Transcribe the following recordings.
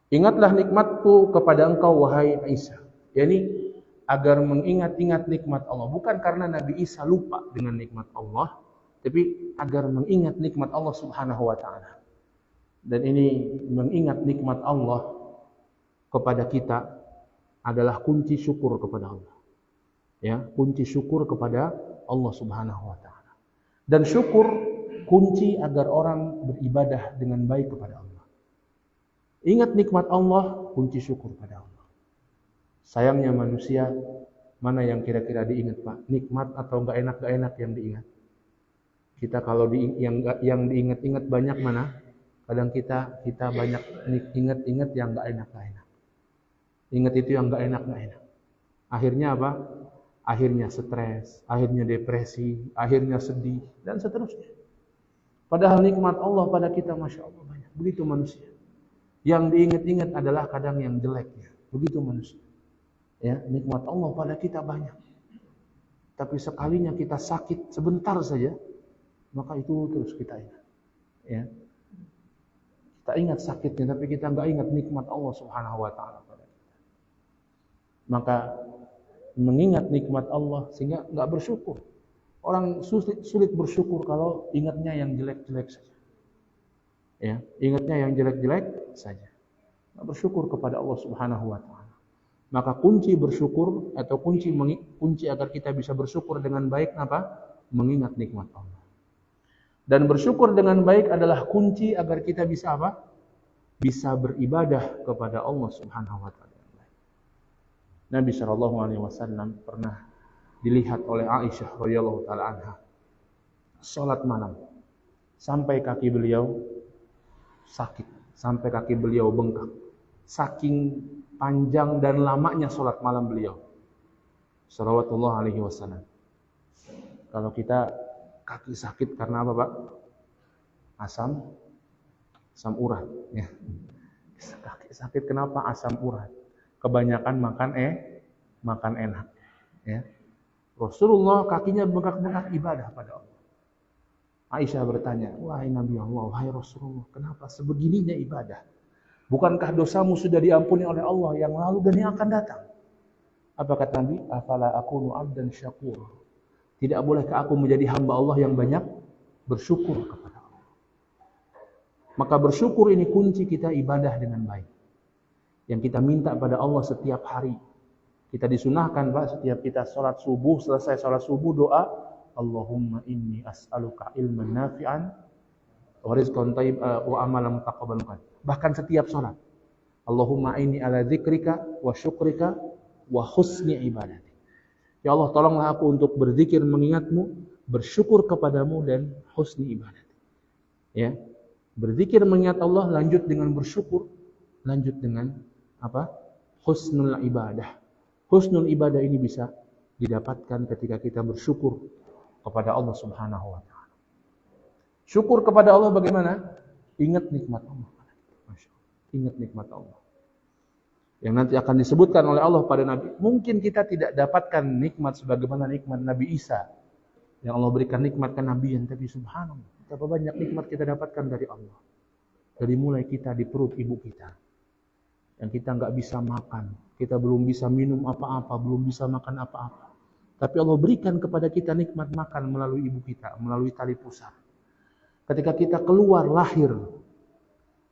Ingatlah nikmatku kepada engkau wahai Isa. Yani agar mengingat-ingat nikmat Allah, bukan karena Nabi Isa lupa dengan nikmat Allah, tapi agar mengingat nikmat Allah Subhanahu wa taala. Dan ini mengingat nikmat Allah kepada kita adalah kunci syukur kepada Allah. Ya, kunci syukur kepada Allah Subhanahu wa taala. Dan syukur kunci agar orang beribadah dengan baik kepada Allah. Ingat nikmat Allah, kunci syukur pada Allah. Sayangnya manusia, mana yang kira-kira diingat Pak? Nikmat atau gak enak yang diingat? Kita kalau yang diingat-ingat banyak mana? Kadang kita banyak ingat-ingat yang gak enak. Ingat itu yang gak enak. Akhirnya apa? Akhirnya stres, akhirnya depresi, akhirnya sedih, dan seterusnya. Padahal nikmat Allah pada kita, Masya Allah, banyak. Begitu manusia. Yang diingat-ingat adalah kadang yang jeleknya. Begitu manusia. Ya, nikmat Allah pada kita banyak. Tapi sekalinya kita sakit sebentar saja, maka itu terus kita ingat. Ya. Kita ingat sakitnya, tapi kita nggak ingat nikmat Allah Subhanahu wa taala pada kita. Maka mengingat nikmat Allah sehingga nggak bersyukur. Orang sulit bersyukur kalau ingatnya yang jelek-jelek saja. Ya, ingatnya yang jelek-jelek saja. Nggak bersyukur kepada Allah Subhanahu wa taala. Maka kunci bersyukur atau kunci agar kita bisa bersyukur dengan baik apa? Mengingat nikmat Allah. Dan bersyukur dengan baik adalah kunci agar kita bisa apa? Bisa beribadah kepada Allah Subhanahu wa taala. Nabi sallallahu alaihi wasallam pernah dilihat oleh Aisyah radhiyallahu taala anha salat malam sampai kaki beliau sakit, sampai kaki beliau bengkak. Saking panjang dan lamanya salat malam beliau. Shalawatullah alaihi wasallam. Kalau kita kaki sakit karena apa, Pak? Asam urat, ya. Kaki sakit kenapa? Asam urat. Kebanyakan makan enak, ya. Rasulullah kakinya bengkak-bengkak ibadah pada Allah. Aisyah bertanya, wahai Nabi Allah, wahai Rasulullah, kenapa sebegininya ibadah? Bukankah dosamu sudah diampuni oleh Allah yang lalu dan yang akan datang? Apa kata Nabi? Afala akunu abdan syakur. Tidak bolehkah aku menjadi hamba Allah yang banyak bersyukur kepada Allah? Maka bersyukur ini kunci kita ibadah dengan baik. Yang kita minta pada Allah setiap hari. Kita disunahkan, Pak, setiap kita sholat subuh, selesai sholat subuh doa, Allahumma inni as'aluka ilman nafi'an wa rizqan thayyib wa amalan mutaqabbalan. Bahkan setiap sholat. Allahumma inni ala dzikrika wa syukrika wa husni ibadati. Ya Allah, tolonglah aku untuk berzikir mengingatmu, bersyukur kepadamu dan husni ibadat. Ya. Berzikir mengingat Allah, lanjut dengan bersyukur, lanjut dengan apa? Husnul ibadah. Husnul ibadah ini bisa didapatkan ketika kita bersyukur kepada Allah Subhanahu wa taala. Syukur kepada Allah bagaimana? Ingat nikmat Allah. Ingat nikmat Allah. Yang nanti akan disebutkan oleh Allah pada Nabi. Mungkin kita tidak dapatkan nikmat sebagaimana nikmat Nabi Isa. Yang Allah berikan nikmat kenabian. Tapi subhanallah, betapa banyak nikmat kita dapatkan dari Allah. Dari mulai kita di perut ibu kita. Yang kita nggak bisa makan. Kita belum bisa minum apa-apa. Belum bisa makan apa-apa. Tapi Allah berikan kepada kita nikmat makan melalui ibu kita. Melalui tali pusar. Ketika kita keluar lahir.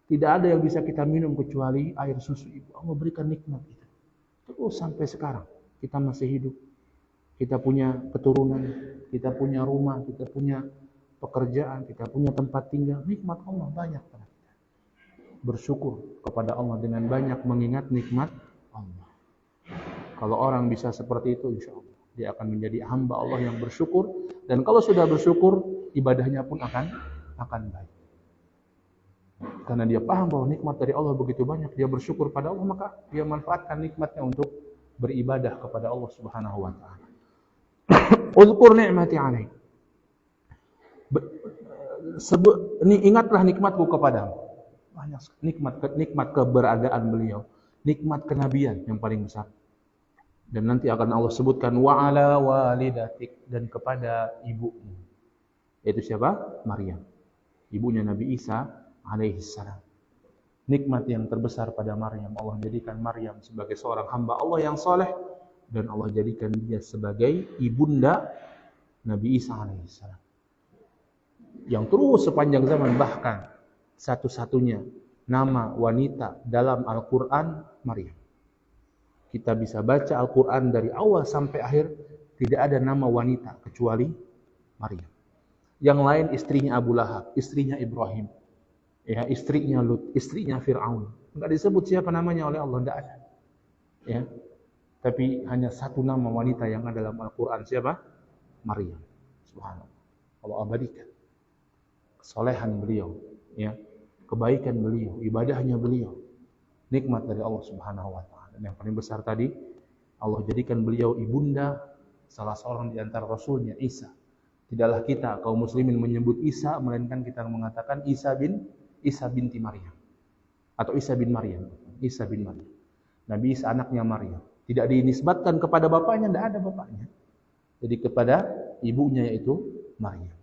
Tidak ada yang bisa kita minum kecuali air susu ibu. Allah berikan nikmat itu. Terus sampai sekarang kita masih hidup. Kita punya keturunan, kita punya rumah, kita punya pekerjaan, kita punya tempat tinggal. Nikmat Allah banyak pada kita. Bersyukur kepada Allah dengan banyak mengingat nikmat Allah. Kalau orang bisa seperti itu, insya Allah dia akan menjadi hamba Allah yang bersyukur. Dan kalau sudah bersyukur, ibadahnya pun akan baik. Karena dia paham bahwa nikmat dari Allah begitu banyak, dia bersyukur pada Allah, maka dia manfaatkan nikmatnya untuk beribadah kepada Allah Subhanahu wa taala. Uzkur ni'mati 'alaik. Ingatlah nikmatku kepadamu. Banyak nikmat keberadaan beliau, nikmat kenabian yang paling besar. Dan nanti akan Allah sebutkan wa 'ala walidatik, dan kepada ibumu. Yaitu siapa? Maryam. Ibunya Nabi Isa alaihi salam. Nikmat yang terbesar pada Maryam, Allah jadikan Maryam sebagai seorang hamba Allah yang soleh, dan Allah jadikan dia sebagai ibunda Nabi Isa alaihissalam. Yang terus sepanjang zaman, bahkan satu-satunya nama wanita dalam Al-Quran Maryam. Kita bisa baca Al-Quran dari awal sampai akhir, tidak ada nama wanita kecuali Maryam. Yang lain istrinya Abu Lahab, istrinya Ibrahim, ya, istrinya Lut, istrinya Fir'aun. Enggak disebut siapa namanya oleh Allah, enggak ada. Ya. Tapi hanya satu nama wanita yang ada dalam Al-Quran, siapa? Maryam. Subhanallah. Allah abadikan kesolehan beliau, ya, kebaikan beliau, ibadahnya beliau, nikmat dari Allah Subhanahu wa taala. Dan yang paling besar tadi, Allah jadikan beliau ibunda salah seorang di antara rasulnya, Isa. Tidaklah kita kaum muslimin menyebut Isa, melainkan kita mengatakan Isa binti Maryam atau Isa bin Maryam. Isa bin Maryam. Nabi Isa anaknya Maryam. Tidak dinisbatkan kepada bapaknya, tidak ada bapaknya. Jadi kepada ibunya, yaitu Maryam.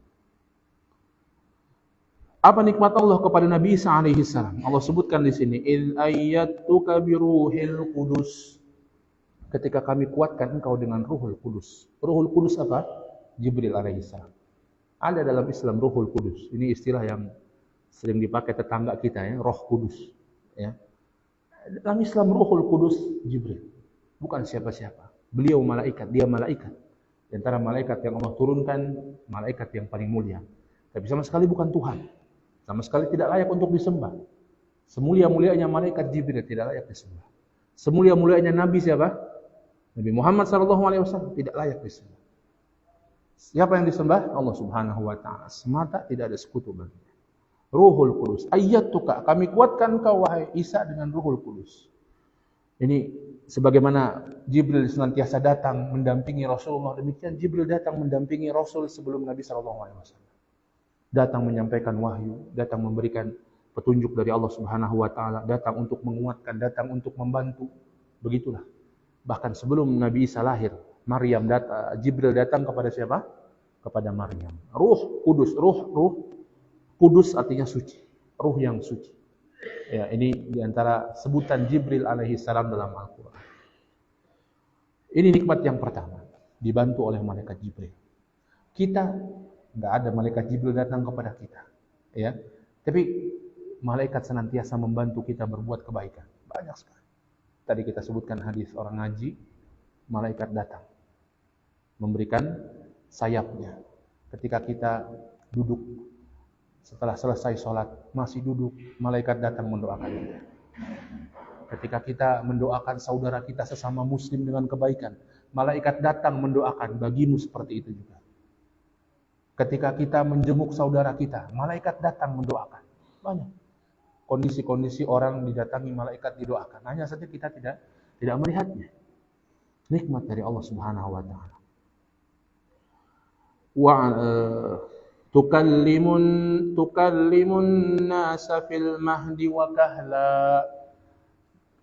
Apa nikmat Allah kepada Nabi Isa alaihissalam? Allah sebutkan di sini, "Il ayyatuka biruhil qudus." Ketika kami kuatkan engkau dengan Ruhul Kudus. Ruhul Kudus apa? Jibril alaihissalam. Ada dalam Islam Ruhul Kudus. Ini istilah yang sering dipakai tetangga kita, ya, Roh Kudus, ya. Dalam Islam Ruhul Kudus Jibril. Bukan siapa-siapa. Beliau malaikat, dia malaikat. Di antara malaikat yang Allah turunkan, malaikat yang paling mulia. Tapi sama sekali bukan Tuhan. Sama sekali tidak layak untuk disembah. Semulia-mulianya malaikat Jibril tidak layak disembah. Semulia-mulianya Nabi siapa? Nabi Muhammad SAW tidak layak disembah. Siapa yang disembah? Allah Subhanahu wa taala semata, tidak ada sekutu baginya. Ruhul Kudus. Ayyatuka, kami kuatkan kau wahai Isa dengan Ruhul Kudus. Ini sebagaimana Jibril senantiasa datang mendampingi Rasulullah, demikian Jibril datang mendampingi Rasul sebelum Nabi SAW. Datang menyampaikan wahyu, datang memberikan petunjuk dari Allah Subhanahu wa taala, datang untuk menguatkan, datang untuk membantu. Begitulah. Bahkan sebelum Nabi Isa lahir, Jibril datang kepada siapa? Kepada Maryam. Ruh Kudus, ruh Kudus artinya suci, ruh yang suci. Ya, ini diantara sebutan Jibril alaihi salam dalam Al-Quran. Ini nikmat yang pertama, dibantu oleh malaikat Jibril. Kita nggak ada malaikat Jibril datang kepada kita, ya. Tapi malaikat senantiasa membantu kita berbuat kebaikan. Banyak sekali. Tadi kita sebutkan hadis orang ngaji, malaikat datang memberikan sayapnya. Ketika kita duduk setelah selesai sholat, masih duduk, malaikat datang mendoakan kita. Ketika kita mendoakan saudara kita sesama muslim dengan kebaikan, malaikat datang mendoakan bagimu seperti itu juga. Ketika kita menjenguk saudara kita, malaikat datang mendoakan. Banyak kondisi-kondisi orang didatangi malaikat didoakan. Hanya saja kita tidak melihatnya. Nikmat dari Allah Subhanahu wa taala. Wa tukallimun nasa fil mahdi wa kahla.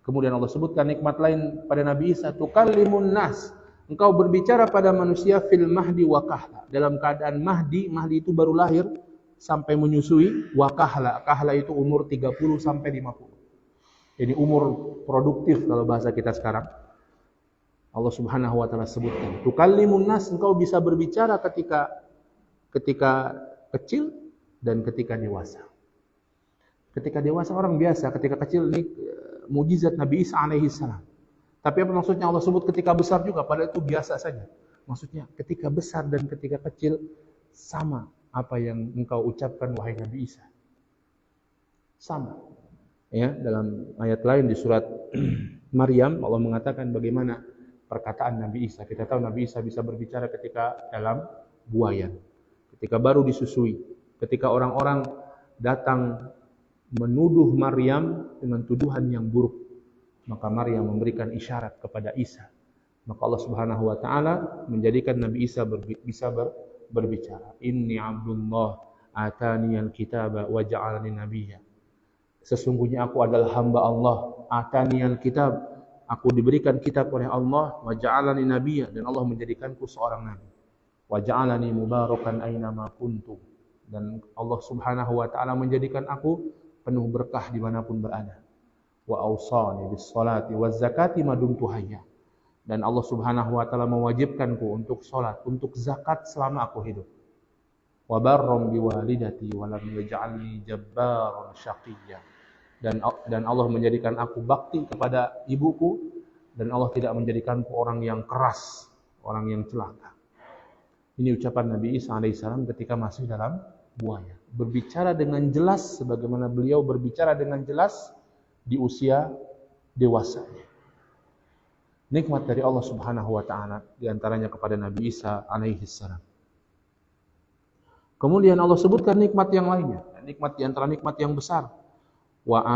Kemudian Allah sebutkan nikmat lain pada Nabi Isa, tukallimun nas. Engkau berbicara pada manusia fil mahdi wa kahla. Dalam keadaan mahdi itu baru lahir sampai menyusui, wa kahla. Kahla itu umur 30 sampai 50. Jadi umur produktif kalau bahasa kita sekarang. Allah Subhanahu wa taala sebutkan, tukallimun nas, engkau bisa berbicara ketika kecil dan ketika dewasa. Ketika dewasa orang biasa, ketika kecil ini mukjizat Nabi Isa alaihi salam. Tapi apa maksudnya Allah sebut ketika besar juga, padahal itu biasa saja. Maksudnya ketika besar dan ketika kecil sama apa yang engkau ucapkan wahai Nabi Isa. Sama. Ya, dalam ayat lain di surat Maryam Allah mengatakan bagaimana perkataan Nabi Isa. Kita tahu Nabi Isa bisa berbicara ketika dalam buayan, ketika baru disusui, ketika orang-orang datang menuduh Maryam dengan tuduhan yang buruk. Maka Maryam memberikan isyarat kepada Isa. Maka Allah Subhanahu wa taala menjadikan Nabi Isa bisa berbicara. Inni Abdullah ataniyal kitaba wa ja'alani nabiyya. Sesungguhnya aku adalah hamba Allah. Ataniyal kitab, aku diberikan kitab oleh Allah, wa ja'alani nabiyya, dan Allah menjadikanku seorang nabi. Wa ja'alani mubarakan aina ma kuntu. Dan Allah Subhanahu wa taala menjadikan aku penuh berkah dimanapun berada. Wa awsani bis salati waz zakati ma dumtu hayya. Dan Allah Subhanahu wa taala mewajibkanku untuk salat, untuk zakat selama aku hidup. Wa barram bi walidati wa lam yaj'alni jabbaran syaqiyya. Dan Allah menjadikan aku bakti kepada ibuku, dan Allah tidak menjadikanku orang yang keras, orang yang celaka. Ini ucapan Nabi Isa alaihissalam ketika masih dalam buaya. Berbicara dengan jelas sebagaimana beliau berbicara dengan jelas di usia dewasanya. Nikmat dari Allah Subhanahu wa taala di antaranya kepada Nabi Isa alaihissalam. Kemudian Allah sebutkan nikmat yang lainnya, nikmat di antara nikmat yang besar. Wa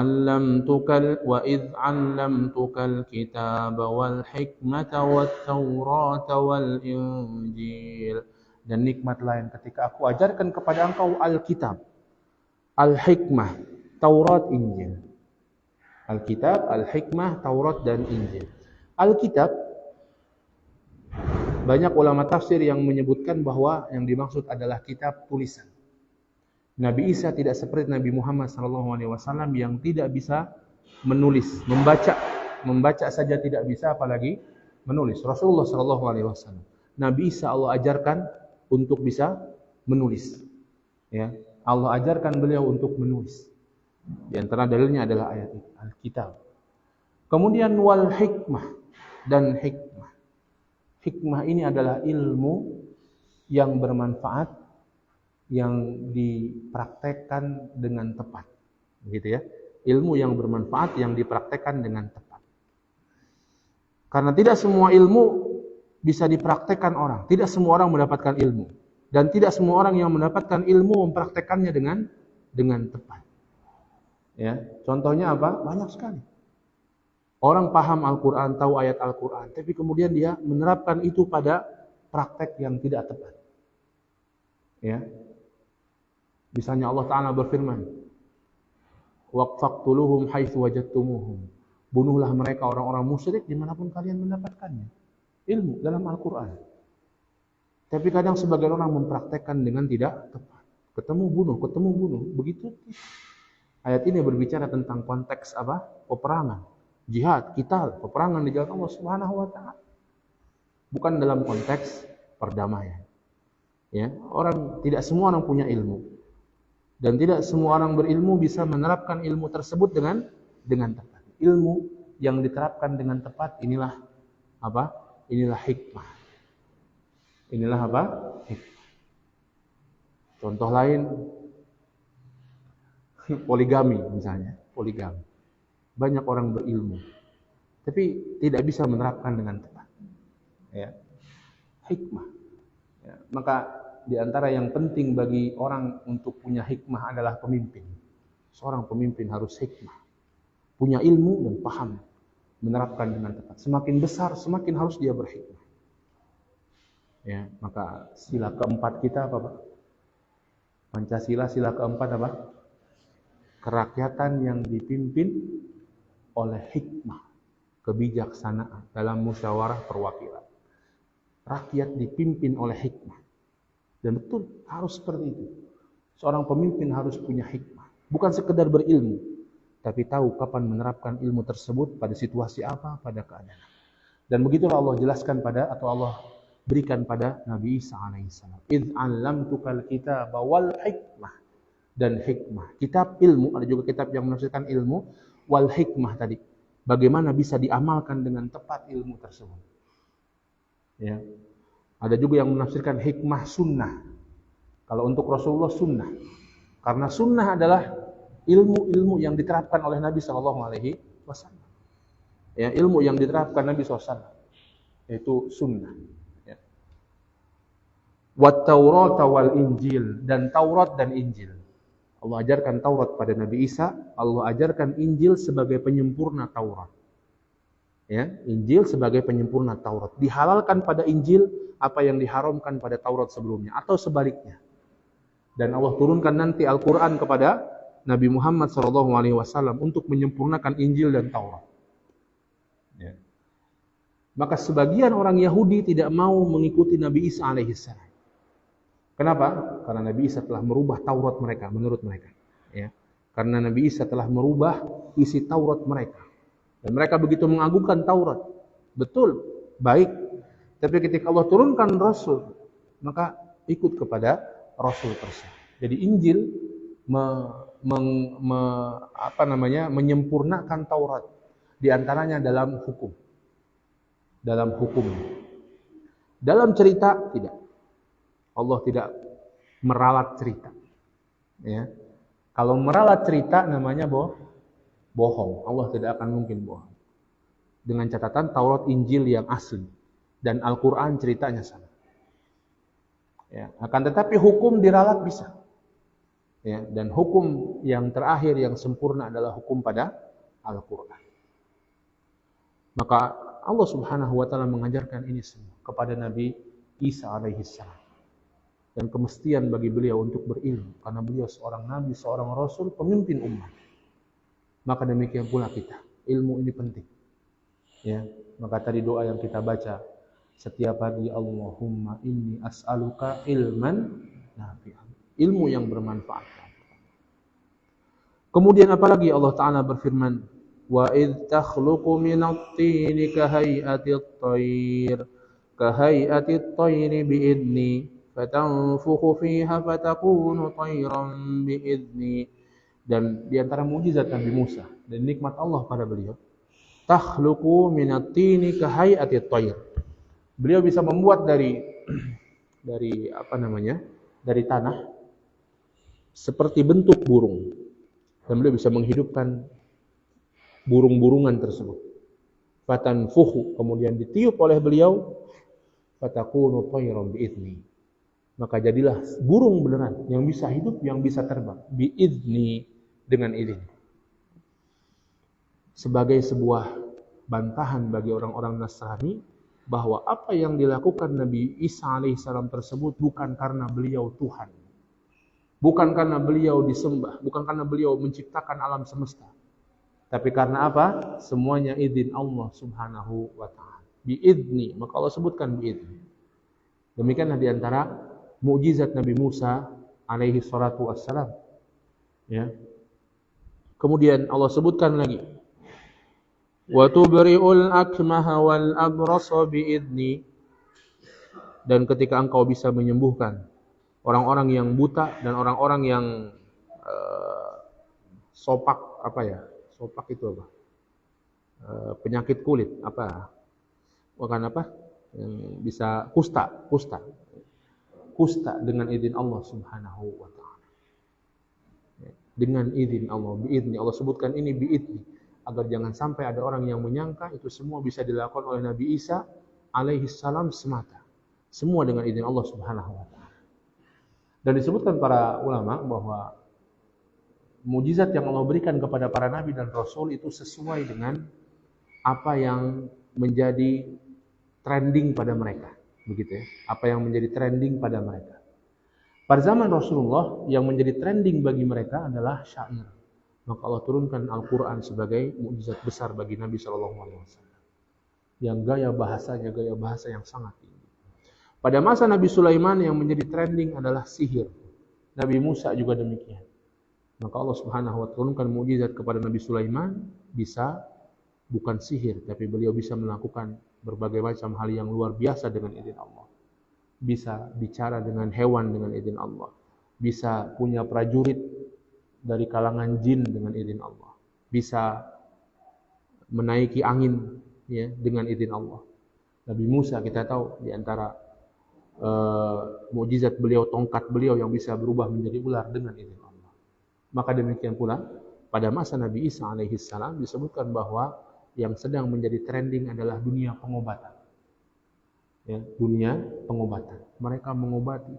'idh 'allamtukal kitaba wal hikmata wat taurata wal injil. Dan nikmat lain ketika aku ajarkan kepada engkau Alkitab, Al-Hikmah, Taurat, Injil. Alkitab, Al-Hikmah, Taurat, dan Injil. Alkitab, banyak ulama tafsir yang menyebutkan bahwa yang dimaksud adalah kitab tulisan. Nabi Isa tidak seperti Nabi Muhammad SAW yang tidak bisa menulis, membaca saja tidak bisa, apalagi menulis. Rasulullah SAW, Nabi Isa Allah ajarkan untuk bisa menulis. Ya, Allah ajarkan beliau untuk menulis. Di antara dalilnya adalah ayat ini, Alkitab. Kemudian wal hikmah, dan hikmah. Hikmah ini adalah ilmu yang bermanfaat, yang dipraktekkan dengan tepat. Begitu ya. Ilmu yang bermanfaat yang dipraktekkan dengan tepat. Karena tidak semua ilmu bisa dipraktekkan orang. Tidak semua orang mendapatkan ilmu. Dan tidak semua orang yang mendapatkan ilmu mempraktekannya dengan tepat. Ya, contohnya apa? Banyak sekali. Orang paham Al-Quran, tahu ayat Al-Quran, tapi kemudian dia menerapkan itu pada praktek yang tidak tepat. Ya. Misalnya Allah Ta'ala berfirman, waqfaqtuluhum haitsu wajadtumuhum. Bunuhlah mereka orang-orang musyrik dimanapun kalian mendapatkannya. Ilmu dalam Al-Quran. Tapi kadang sebagian orang mempraktekkan dengan tidak tepat. Ketemu bunuh. Begitu. Ayat ini berbicara tentang konteks apa? Peperangan. Jihad, qital, peperangan di jalan Allah Subhanahu wa taala. Bukan dalam konteks perdamaian. Ya, tidak semua orang punya ilmu. Dan tidak semua orang berilmu bisa menerapkan ilmu tersebut dengan tepat. Ilmu yang diterapkan dengan tepat inilah apa? Inilah hikmah. Inilah apa? Hikmah. Contoh lain, poligami misalnya. Poligami. Banyak orang berilmu, tapi tidak bisa menerapkan dengan tepat. Ya. Hikmah. Ya. Maka di antara yang penting bagi orang untuk punya hikmah adalah pemimpin. Seorang pemimpin harus hikmah. Punya ilmu dan paham. Menerapkan dengan tepat. Semakin besar, semakin harus dia berhikmah. Ya, maka sila keempat kita apa, Pak? Pancasila, sila keempat apa? Kerakyatan yang dipimpin oleh hikmah, kebijaksanaan dalam musyawarah perwakilan. Rakyat dipimpin oleh hikmah. Dan betul, harus seperti itu. Seorang pemimpin harus punya hikmah. Bukan sekedar berilmu, tapi tahu kapan menerapkan ilmu tersebut pada situasi apa, pada keadaan. Dan begitulah Allah jelaskan atau Allah berikan pada Nabi Isa alaihissalam. Idh 'allamtukal kitaba wal hikmah, dan hikmah. Kitab ilmu, ada juga kitab yang menafsirkan ilmu, wal hikmah tadi. Bagaimana bisa diamalkan dengan tepat ilmu tersebut. Ya. Ada juga yang menafsirkan hikmah sunnah. Kalau untuk Rasulullah sunnah. Karena sunnah adalah ilmu-ilmu yang diterapkan oleh Nabi SAW. Ya, ilmu yang diterapkan Nabi SAW. Yaitu sunnah. Ya. Wat Taurat wal Injil, dan Taurat dan Injil. Allah ajarkan Taurat pada Nabi Isa, Allah ajarkan Injil sebagai penyempurna Taurat. Ya, Injil sebagai penyempurna Taurat. Dihalalkan pada Injil apa yang diharamkan pada Taurat sebelumnya, atau sebaliknya. Dan Allah turunkan nanti Al-Quran kepada Nabi Muhammad SAW untuk menyempurnakan Injil dan Taurat. Ya. Maka sebagian orang Yahudi tidak mau mengikuti Nabi Isa alaihissalam. Kenapa? Karena Nabi Isa telah merubah Taurat mereka, menurut mereka. Ya. Karena Nabi Isa telah merubah isi Taurat mereka. Dan mereka begitu mengagungkan Taurat. Betul, baik. Tapi ketika Allah turunkan Rasul, maka ikut kepada Rasul tersebut. Jadi Injil menyempurnakan Taurat. Di antaranya dalam hukum. Dalam hukum. Dalam cerita, tidak. Allah tidak meralat cerita. Ya. Kalau meralat cerita namanya bohong. Allah tidak akan mungkin bohong. Dengan catatan Taurat Injil yang asli dan Al-Quran ceritanya sama. Ya, akan tetapi hukum diralat bisa. Ya, dan hukum yang terakhir yang sempurna adalah hukum pada Al-Quran. Maka Allah Subhanahu wa taala mengajarkan ini semua kepada Nabi Isa alaihi salam. Dan kemestian bagi beliau untuk berilmu karena beliau seorang nabi, seorang rasul, pemimpin umat. Maka demikian pula kita. Ilmu ini penting. Ya, maka tadi doa yang kita baca setiap pagi, Allahumma inni as'aluka ilman nafi'an. Ilmu yang bermanfaat. Kemudian apalagi Allah Ta'ala berfirman, wa idh takhluqu minat-tini kahay'ati-at-tayri bi'idni fatanfukhu fiha fatakunu tayran bi'idni. Dan di antara mukjizat Nabi Musa dan nikmat Allah pada beliau, takhluqu minat-tini kahay'ati-at-tayr. Beliau bisa membuat dari tanah seperti bentuk burung. Dan beliau bisa menghidupkan burung-burungan tersebut. Fatanfukhu, kemudian ditiup oleh beliau, fatakunu tayran bi'idni. Maka jadilah burung beneran yang bisa hidup, yang bisa terbang bi'idni, dengan izin. Sebagai sebuah bantahan bagi orang-orang Nasrani bahwa apa yang dilakukan Nabi Isa alaihissalam tersebut bukan karena beliau Tuhan, bukan karena beliau disembah, bukan karena beliau menciptakan alam semesta, tapi karena apa? Semuanya izin Allah Subhanahu wa ta'ala. Bi'idni, maka Allah sebutkan bi'idni. Demikianlah diantara mukjizat Nabi Musa alaihi salatu wassalam. Ya. Kemudian Allah sebutkan lagi, wa tubri'ul akmaha wal abrasa bi'idni. Dan ketika engkau bisa menyembuhkan orang-orang yang buta dan orang-orang yang sopak, sopak itu apa? Penyakit kulit, bukan yang bisa kusta dengan izin Allah Subhanahu wa ta'ala. Dengan izin Allah, bi'idni. Allah sebutkan ini bi'idni agar jangan sampai ada orang yang menyangka itu semua bisa dilakukan oleh Nabi Isa alaihi salam semata. Semua dengan izin Allah Subhanahu wa ta'ala. Dan disebutkan para ulama bahwa mukjizat yang Allah berikan kepada para nabi dan rasul itu sesuai dengan apa yang menjadi trending pada mereka, begitu ya. Apa yang menjadi trending pada mereka. Pada zaman Rasulullah yang menjadi trending bagi mereka adalah syair. Maka Allah turunkan Al-Quran sebagai mukjizat besar bagi Nabi SAW. Yang gaya bahasanya gaya bahasa yang sangat tinggi. Pada masa Nabi Sulaiman yang menjadi trending adalah sihir. Nabi Musa juga demikian. Maka Allah Subhanahu wa ta'ala turunkan mukjizat kepada Nabi Sulaiman, bisa bukan sihir, tapi beliau bisa melakukan berbagai macam hal yang luar biasa dengan izin Allah. Bisa bicara dengan hewan dengan izin Allah. Bisa punya prajurit dari kalangan jin dengan izin Allah. Bisa menaiki angin ya dengan izin Allah. Nabi Musa kita tahu di antara mukjizat beliau, tongkat beliau yang bisa berubah menjadi ular dengan izin Allah. Maka demikian pula pada masa Nabi Isa alaihi salam disebutkan bahwa yang sedang menjadi trending adalah dunia pengobatan. Ya, dunia pengobatan. Mereka mengobati.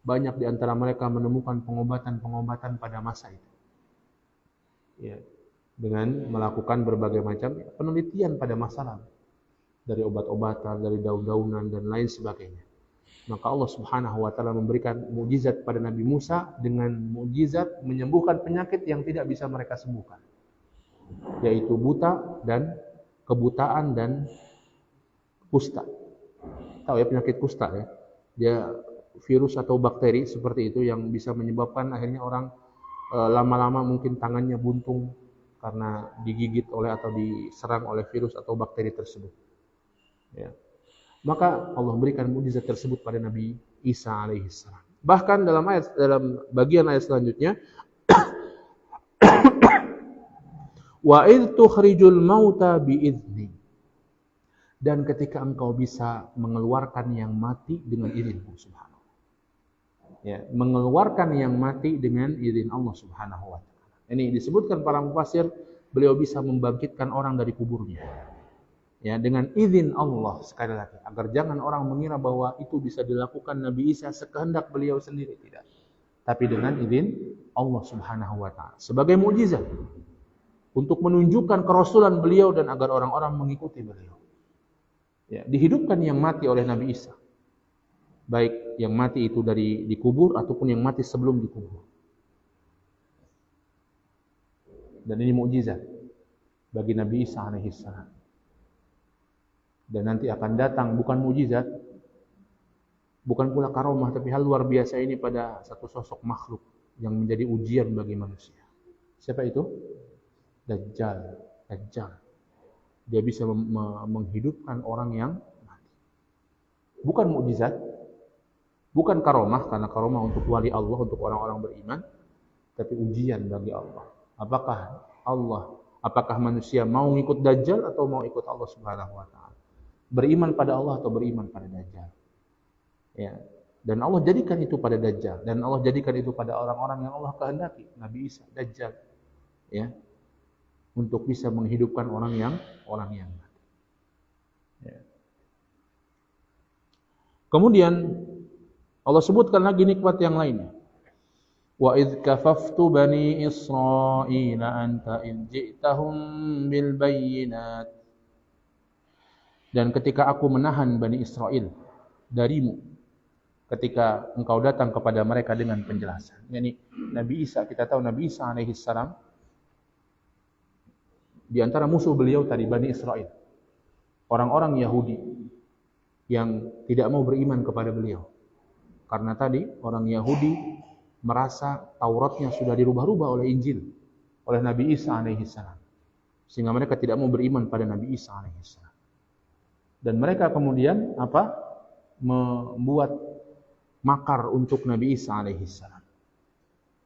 Banyak di antara mereka menemukan pengobatan-pengobatan pada masa itu. Ya, dengan melakukan berbagai macam penelitian pada masa lalu. Dari obat-obatan, dari daun-daunan dan lain sebagainya. Maka Allah Subhanahu wa ta'ala memberikan mukjizat pada Nabi Musa dengan mukjizat menyembuhkan penyakit yang tidak bisa mereka sembuhkan. Yaitu buta dan kebutaan dan kusta. Tahu ya penyakit kusta ya. Dia virus atau bakteri seperti itu yang bisa menyebabkan akhirnya orang lama-lama mungkin tangannya buntung karena digigit oleh atau diserang oleh virus atau bakteri tersebut. Ya. Maka Allah berikan mukjizat tersebut pada Nabi Isa alaihissalam. Bahkan dalam bagian ayat selanjutnya, wa idh tukhrijul mauta biizni. Dan ketika engkau bisa mengeluarkan yang mati dengan izin Allah Subhanahu. Ya, mengeluarkan yang mati dengan izin Allah Subhanahu wa taala. Ini disebutkan para mufassir, beliau bisa membangkitkan orang dari kuburnya. Ya, dengan izin Allah, sekali lagi, agar jangan orang mengira bahwa itu bisa dilakukan Nabi Isa sekehendak beliau sendiri, tidak. Tapi dengan izin Allah Subhanahu wa taala sebagai mukjizat untuk menunjukkan kerasulan beliau dan agar orang-orang mengikuti beliau. Ya, dihidupkan yang mati oleh Nabi Isa. Baik yang mati itu dari dikubur ataupun yang mati sebelum dikubur. Dan ini mukjizat bagi Nabi Isa alaihissalam. Dan nanti akan datang bukan mukjizat, bukan pula karomah, tapi hal luar biasa ini pada satu sosok makhluk yang menjadi ujian bagi manusia. Siapa itu? Dajjal. Dia bisa menghidupkan orang yang mati. Bukan mukjizat, bukan karomah, karena karomah untuk wali Allah, untuk orang-orang beriman, tapi ujian bagi Allah. Apakah manusia mau ikut Dajjal atau mau ikut Allah Subhanahu wa taala? Beriman pada Allah atau beriman pada Dajjal? Ya. Dan Allah jadikan itu pada Dajjal, dan Allah jadikan itu pada orang-orang yang Allah kehendaki, Nabi Isa, Dajjal. Ya. Untuk bisa menghidupkan orang yang mati. Ya. Kemudian Allah sebutkan lagi nikmat yang lainnya. Wa idh kafaftu bani Israila anta in ji'tahum bil bayyinat. Dan ketika aku menahan Bani Israel darimu, ketika engkau datang kepada mereka dengan penjelasan. Yani Nabi Isa, kita tahu Nabi Isa alaihissalam, di antara musuh beliau tadi Bani Israel, orang-orang Yahudi yang tidak mau beriman kepada beliau. Karena tadi orang Yahudi merasa Tauratnya sudah dirubah-rubah oleh Injil, oleh Nabi Isa alaihissalam, sehingga mereka tidak mau beriman pada Nabi Isa alaihissalam. Dan mereka kemudian membuat makar untuk Nabi Isa alaihissalam,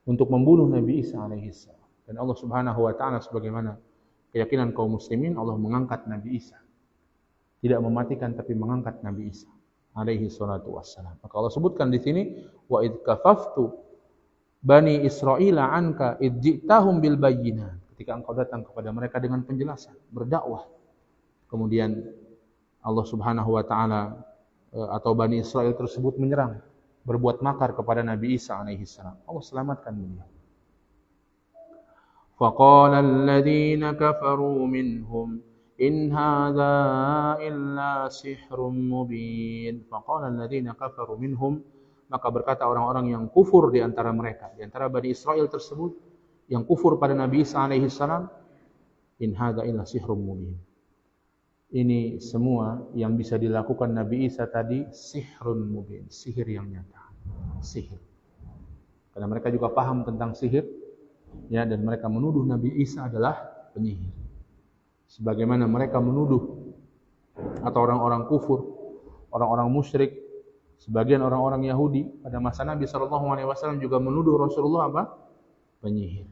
untuk membunuh Nabi Isa alaihissalam. Dan Allah Subhanahu wa taala sebagaimana keyakinan kaum muslimin, Allah mengangkat Nabi Isa. Tidak mematikan tapi mengangkat Nabi Isa alaihi salatu wassalam. Maka Allah sebutkan di sini, wa id kafaftu bani Israila anka id ji'tahum bil bayyinat. Ketika engkau datang kepada mereka dengan penjelasan, berdakwah. Kemudian Allah Subhanahu wa taala atau Bani Israel tersebut menyerang, berbuat makar kepada Nabi Isa alaihi salam. Allah selamatkan beliau. Faqala alladziina kafaru minhum in hadza illa sihrun mubin. Faqala alladziina kafaru minhum, maka berkata orang-orang yang kufur di antara mereka, di antara Bani Israel tersebut yang kufur pada Nabi Isa alaihi salam, in hadza illa sihrun mubin. Ini semua yang bisa dilakukan Nabi Isa tadi sihrun mubin, sihir yang nyata. Sihir. Karena mereka juga paham tentang sihir, ya, dan mereka menuduh Nabi Isa adalah penyihir. Sebagaimana mereka menuduh atau orang-orang kufur, orang-orang musyrik, sebagian orang-orang Yahudi pada masa Nabi SAW juga menuduh Rasulullah apa? Penyihir.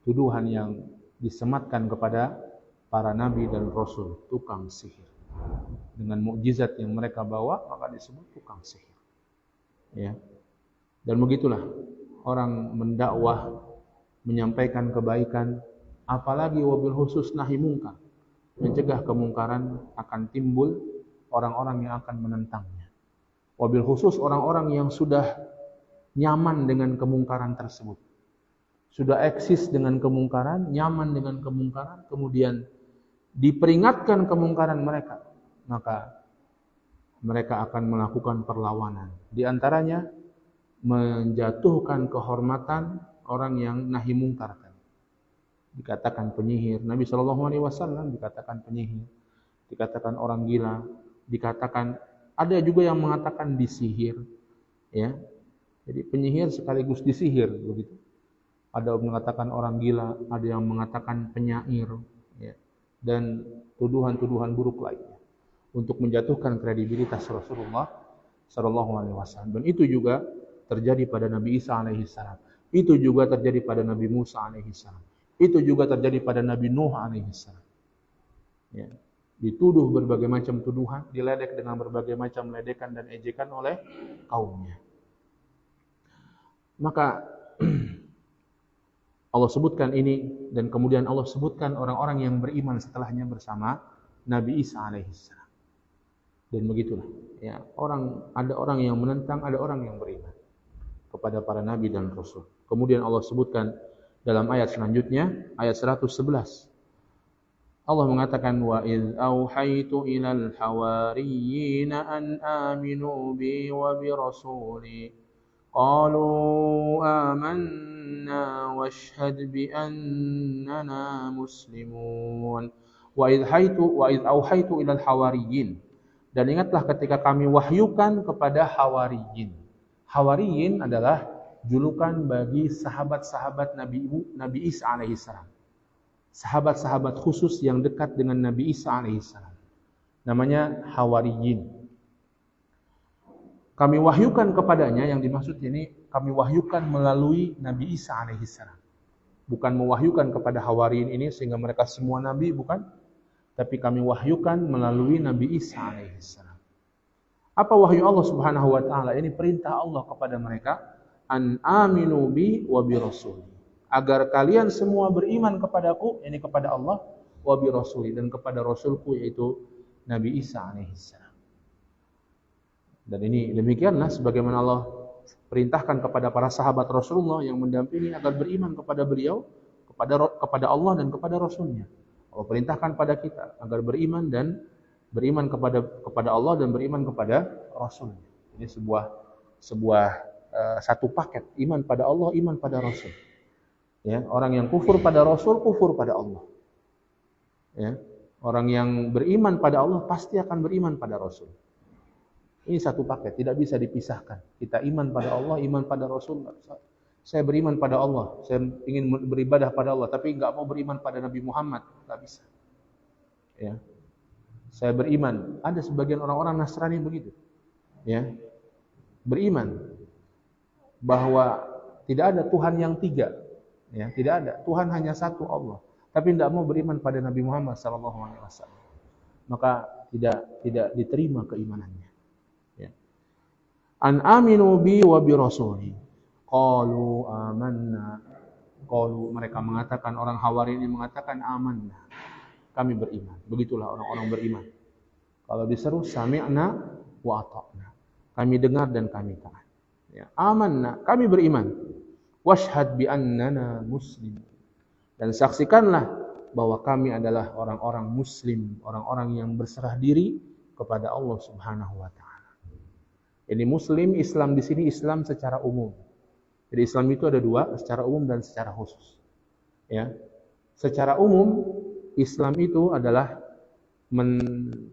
Tuduhan yang disematkan kepada para nabi dan rasul, tukang sihir. Dengan mukjizat yang mereka bawa, maka disebut tukang sihir. Ya. Dan begitulah orang mendakwah, menyampaikan kebaikan, apalagi wabil khusus nahi mungkar, mencegah kemungkaran, akan timbul orang-orang yang akan menentangnya. Wabil khusus orang-orang yang sudah nyaman dengan kemungkaran tersebut, sudah eksis dengan kemungkaran, nyaman dengan kemungkaran, kemudian diperingatkan kemungkaran mereka, maka mereka akan melakukan perlawanan. Di antaranya menjatuhkan kehormatan orang yang nahi mungkar. Dikatakan penyihir. Nabi SAW dikatakan penyihir, dikatakan orang gila, dikatakan, ada juga yang mengatakan disihir. Ya, jadi penyihir sekaligus disihir, begitu. ada yang mengatakan orang gila, ada yang mengatakan penyair, ya, dan tuduhan-tuduhan buruk lainnya untuk menjatuhkan kredibilitas Rasulullah Shallallahu Alaihi Wasallam. Dan itu juga terjadi pada Nabi Isa alaihissalam. Itu juga terjadi pada Nabi Musa alaihissalam. Itu juga terjadi pada Nabi Nuh alaihissalam. Ya. Dituduh berbagai macam tuduhan, diledek dengan berbagai macam ledekan dan ejekan oleh kaumnya. Maka Allah sebutkan ini, dan kemudian Allah sebutkan orang-orang yang beriman setelahnya bersama Nabi Isa alaihissalam. Dan begitulah, ya, ada orang yang menentang, ada orang yang beriman kepada para nabi dan rasul. Kemudian Allah sebutkan dalam ayat selanjutnya, ayat 111. Allah mengatakan, wa idz auhaitu ilal hawariyina an aminu bi wa bi rasuli qalu amanna washhad bi annana muslimun. Wa idz auhaitu ilal hawariyin. Dan ingatlah ketika kami wahyukan kepada hawariyin. Hawariyin adalah julukan bagi sahabat-sahabat Nabi Isa alaihissalam. Sahabat-sahabat khusus yang dekat dengan Nabi Isa alaihissalam. Namanya hawariyin. Kami wahyukan kepadanya, yang dimaksud ini kami wahyukan melalui Nabi Isa alaihissalam. Bukan mewahyukan kepada hawariyin ini sehingga mereka semua nabi, bukan. Tapi kami wahyukan melalui Nabi Isa alaihissalam. Apa wahyu Allah Subhanahu wa taala? Ini perintah Allah kepada mereka, an aminu bi wa bi rasuli. Agar kalian semua beriman kepadaku, ini kepada Allah, wa bi rasuli, dan kepada rasulku yaitu Nabi Isa alaihissalam. Dan ini demikianlah sebagaimana Allah perintahkan kepada para sahabat Rasulullah yang mendampingi agar beriman kepada beliau, kepada Allah dan kepada Rasulnya. Allah perintahkan pada kita agar beriman kepada Allah dan beriman kepada Rasulnya. Ini sebuah satu paket, iman pada Allah, iman pada Rasul. Ya, orang yang kufur pada Rasul, kufur pada Allah. Ya, orang yang beriman pada Allah pasti akan beriman pada Rasul. Ini satu paket, tidak bisa dipisahkan. Kita iman pada Allah, iman pada Rasul. Saya beriman pada Allah, saya ingin beribadah pada Allah, tapi nggak mau beriman pada Nabi Muhammad, nggak bisa. Ya, saya beriman. Ada sebagian orang-orang Nasrani begitu, ya, beriman bahwa tidak ada Tuhan yang tiga, ya, tidak ada. Tuhan hanya satu, Allah. Tapi tidak mau beriman pada Nabi Muhammad SAW. Maka tidak diterima keimanannya. Ya. An aminu bi wa bi rasuli. Qalu amanna. Qalu, mereka mengatakan, orang Hawari ini mengatakan amanna. Kami beriman. Begitulah orang-orang beriman. Kalau diseru sami'na wa ata'na. Kami dengar dan kami taat. Ya, amanna, kami beriman. Washhad bi annana muslim. Dan saksikanlah bahwa kami adalah orang-orang muslim, orang-orang yang berserah diri kepada Allah Subhanahu wa taala. Ini muslim, Islam di sini Islam secara umum. Jadi Islam itu ada dua, secara umum dan secara khusus. Ya. Secara umum Islam itu adalah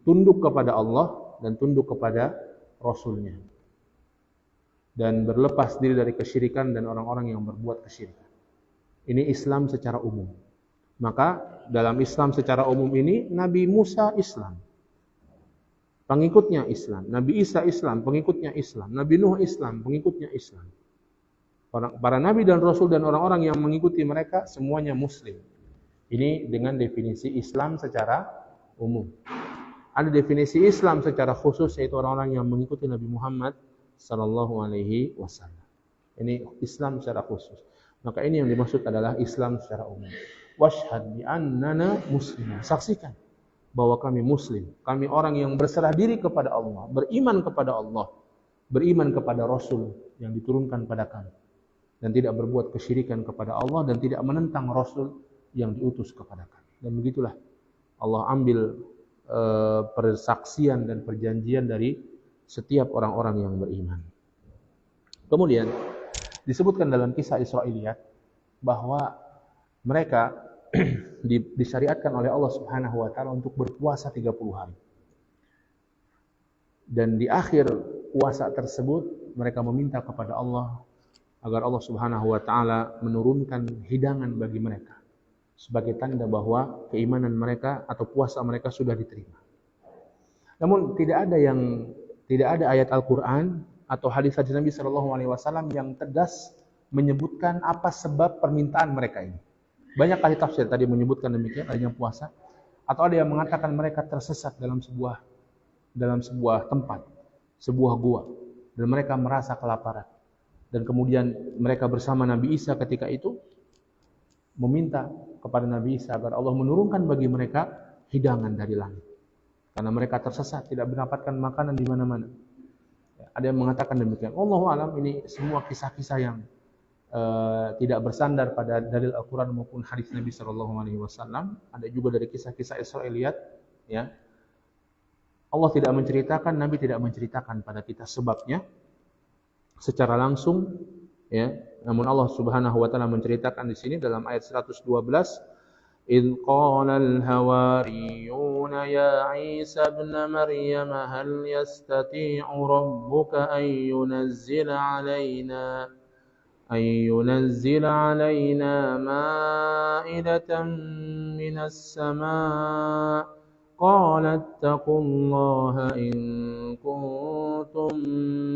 tunduk kepada Allah dan tunduk kepada Rasulnya. Dan berlepas diri dari kesyirikan dan orang-orang yang berbuat kesyirikan. Ini Islam secara umum. Maka dalam Islam secara umum ini Nabi Musa Islam, pengikutnya Islam. Nabi Isa Islam, pengikutnya Islam. Nabi Nuh Islam, pengikutnya Islam. Para nabi dan rasul dan orang-orang yang mengikuti mereka semuanya muslim. Ini dengan definisi Islam secara umum. Ada definisi Islam secara khusus, yaitu orang-orang yang mengikuti Nabi Muhammad sallallahu alaihi wasallam. Ini Islam secara khusus. Maka ini yang dimaksud adalah Islam secara umum. Washhad bi annana muslimun. Saksikan bahwa kami muslim. Kami orang yang berserah diri kepada Allah, beriman kepada Allah, beriman kepada Rasul yang diturunkan pada kami, dan tidak berbuat kesyirikan kepada Allah dan tidak menentang Rasul yang diutus kepada kami. Dan begitulah Allah ambil persaksian dan perjanjian dari setiap orang-orang yang beriman. Kemudian disebutkan dalam kisah Israiliyat bahwa mereka disyariatkan oleh Allah Subhanahu wa taala untuk berpuasa 30 hari. Dan di akhir puasa tersebut mereka meminta kepada Allah agar Allah Subhanahu wa taala menurunkan hidangan bagi mereka sebagai tanda bahwa keimanan mereka atau puasa mereka sudah diterima. Namun tidak ada ayat Al-Qur'an atau hadis-hadis Nabi sallallahu alaihi wasallam yang tegas menyebutkan apa sebab permintaan mereka ini. Banyak ahli tafsir tadi menyebutkan demikian, adanya puasa, atau ada yang mengatakan mereka tersesat dalam sebuah tempat, sebuah gua, dan mereka merasa kelaparan. Dan kemudian mereka bersama Nabi Isa ketika itu meminta kepada Nabi Isa agar Allah menurunkan bagi mereka hidangan dari langit. Karena mereka tersesat, tidak mendapatkan makanan di mana-mana. Ada yang mengatakan demikian. Wallahu alam, ini semua kisah-kisah yang tidak bersandar pada dalil Al-Quran maupun hadis Nabi Sallallahu Alaihi Wasallam. Ada juga dari kisah-kisah Israiliyat. Ya, Allah tidak menceritakan, Nabi tidak menceritakan pada kita sebabnya secara langsung. Ya, namun Allah Subhanahu Wa Taala menceritakan di sini dalam ayat 112. إذ قال الحواريون يا عيسى ابن مريم هل يستطيع ربك أن ينزل علينا مائدة من السماء قال اتقوا الله إن كنتم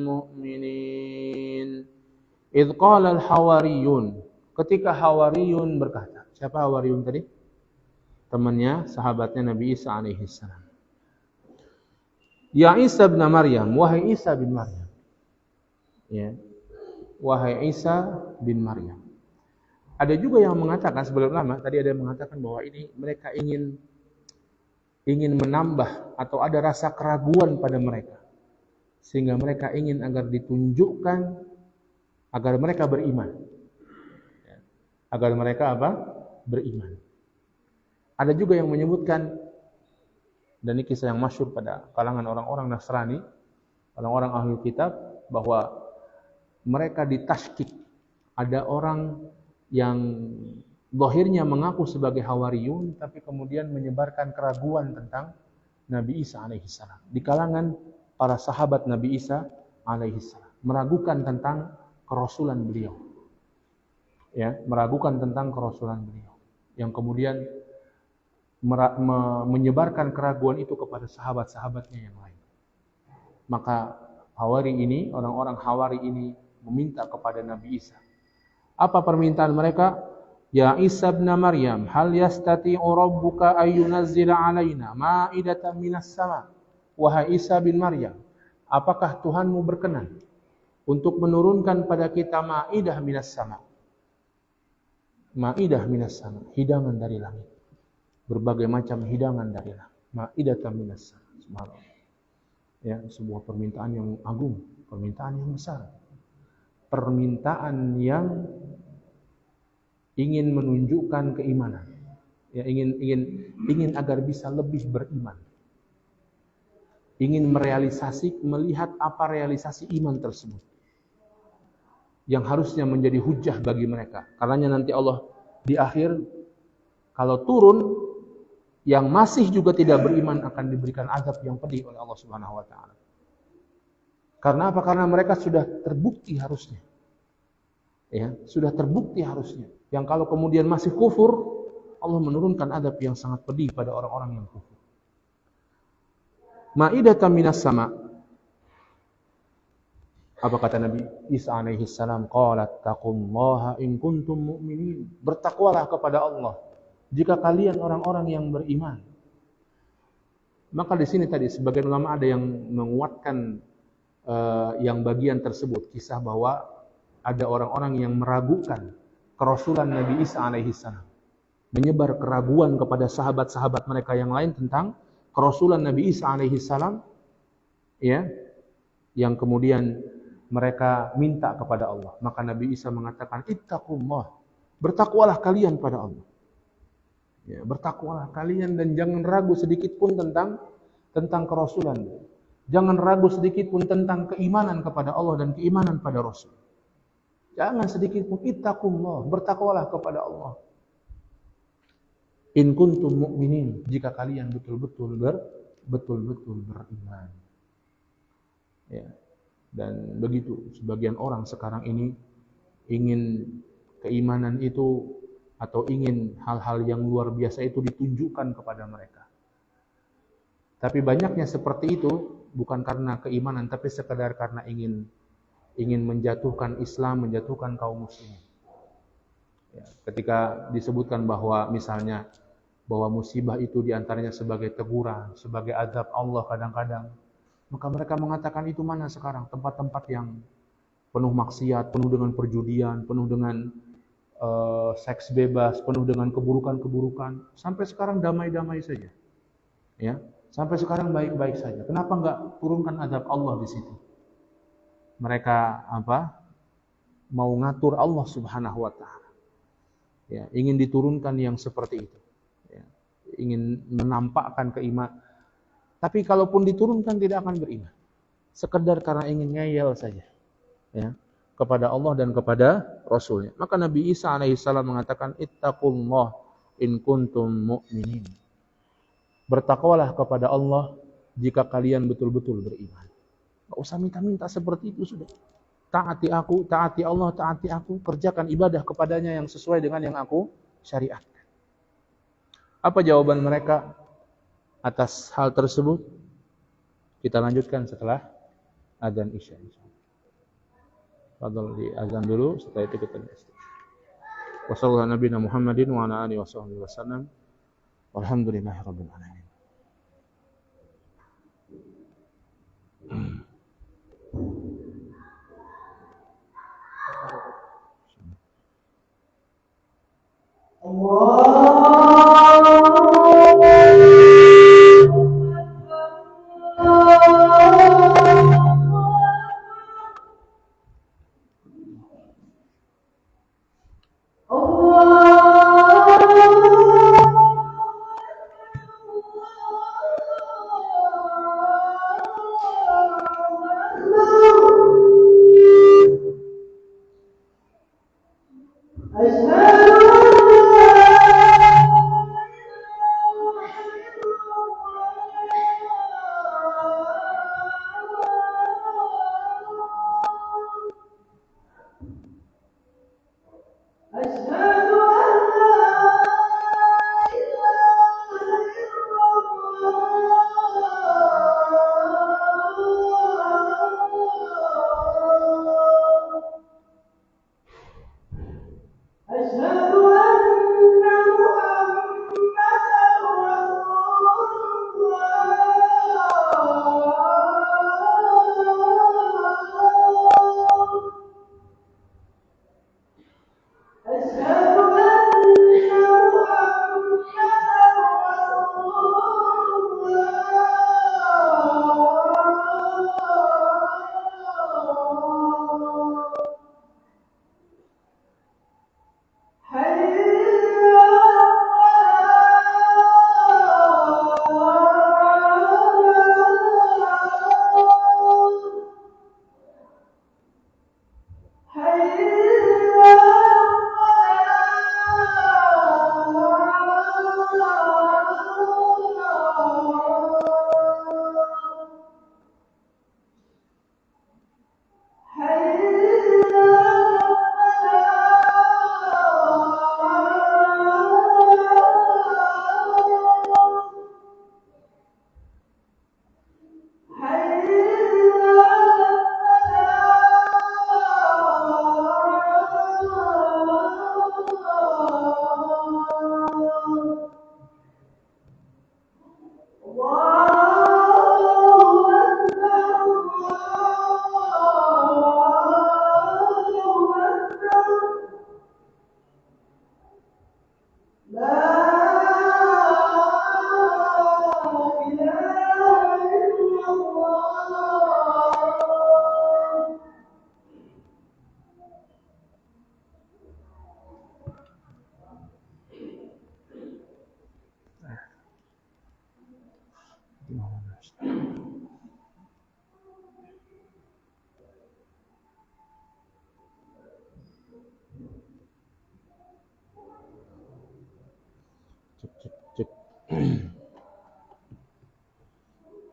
مؤمنين إذ قال الحواريون ketika Hawariyun berkata. Siapa Hawariyun tadi? Temannya, sahabatnya Nabi Isa alaihissalam. Ya Isa bin Maryam, wahai Isa bin Maryam. Ya. Wahai Isa bin Maryam. Ada juga yang mengatakan sebelum lama, tadi ada yang mengatakan bahwa ini mereka ingin menambah atau ada rasa keraguan pada mereka. Sehingga mereka ingin agar ditunjukkan agar mereka beriman. Agar mereka beriman. Ada juga yang menyebutkan, dan ini kisah yang masyhur pada kalangan orang-orang Nasrani, orang-orang Ahlul Kitab, bahwa mereka ditasykik. Ada orang yang zahirnya mengaku sebagai Hawariyun, tapi kemudian menyebarkan keraguan tentang Nabi Isa alaihissalam. Di kalangan para sahabat Nabi Isa alaihissalam, meragukan tentang kerasulan beliau. Ya, meragukan tentang kerasulan beliau. Yang kemudian menyebarkan keraguan itu kepada sahabat-sahabatnya yang lain. Maka orang-orang Hawari ini meminta kepada Nabi Isa. Apa permintaan mereka? Ya Isa bin Maryam, hal yastati'u rabbuka ayyunazzila alaina ma'idatan minas sama? Wahai Isa bin Maryam, apakah Tuhanmu berkenan untuk menurunkan pada kita ma'idah minas sama? Ma'idah minas sama, hidangan dari langit. Berbagai macam hidangan dari langit. Ma'idatan minas sama. Subhanallah. Ya, sebuah permintaan yang agung, permintaan yang besar. Permintaan yang ingin menunjukkan keimanan. Ya, ingin agar bisa lebih beriman. Ingin melihat apa realisasi iman tersebut. Yang harusnya menjadi hujjah bagi mereka. Karenanya nanti Allah di akhir kalau turun yang masih juga tidak beriman akan diberikan azab yang pedih oleh Allah Subhanahu wa taala. Karena apa? Karena mereka sudah terbukti harusnya. Ya, sudah terbukti harusnya. Yang kalau kemudian masih kufur, Allah menurunkan azab yang sangat pedih pada orang-orang yang kufur. Ma'idatan minas sama. Apa kata Nabi Isa alaihissalam? Qalat taqullaha in kuntum mu'minin. Bertakwalah kepada Allah jika kalian orang-orang yang beriman. Maka di sini tadi sebagian ulama ada yang menguatkan yang bagian tersebut, kisah bahwa ada orang-orang yang meragukan kerasulan Nabi Isa alaihissalam, menyebar keraguan kepada sahabat-sahabat mereka yang lain tentang kerasulan Nabi Isa alaihissalam, ya, yang kemudian mereka minta kepada Allah. Maka Nabi Isa mengatakan, ittaqullah, bertakwalah kalian pada Allah. Ya, bertakwalah kalian dan jangan ragu sedikit pun tentang kerasulan. Jangan ragu sedikit pun tentang keimanan kepada Allah dan keimanan pada Rasul. Jangan sedikit pun, ittaqullah, bertakwalah kepada Allah. In kuntum mu'minin, jika kalian betul-betul beriman. Ya. Dan begitu sebagian orang sekarang ini ingin keimanan itu atau ingin hal-hal yang luar biasa itu ditunjukkan kepada mereka. Tapi banyaknya seperti itu bukan karena keimanan, tapi sekadar karena ingin menjatuhkan Islam, menjatuhkan kaum muslimin. Ya, ketika disebutkan bahwa misalnya bahwa musibah itu diantaranya sebagai teguran, sebagai azab Allah kadang-kadang, maka mereka mengatakan itu mana sekarang tempat-tempat yang penuh maksiat, penuh dengan perjudian, penuh dengan seks bebas, penuh dengan keburukan-keburukan. Sampai sekarang damai-damai saja, ya. Sampai sekarang baik-baik saja. Kenapa enggak turunkan azab Allah di situ? Mereka mau ngatur Allah Subhanahu wa taala. Ya, ingin diturunkan yang seperti itu. Ya, ingin menampakkan keimanan. Tapi kalaupun diturunkan tidak akan beriman. Sekedar karena ingin ngeyel saja. Ya, kepada Allah dan kepada Rasulnya. Maka Nabi Isa alaihissalam mengatakan, ittaqullah in kuntum mu'minin. Bertakwalah kepada Allah jika kalian betul-betul beriman. Gak usah minta-minta seperti itu sudah. Taati aku, taati Allah, taati aku. Kerjakan ibadah kepadanya yang sesuai dengan yang aku syariatkan. Apa jawaban mereka atas hal tersebut? Kita lanjutkan setelah azan Isya. Fadhal di azan dulu, setelah itu kita lanjutkan. Wassallallahu nabiyana Muhammadin wa ala alihi wasallam. Walhamdulillahirabbil alamin.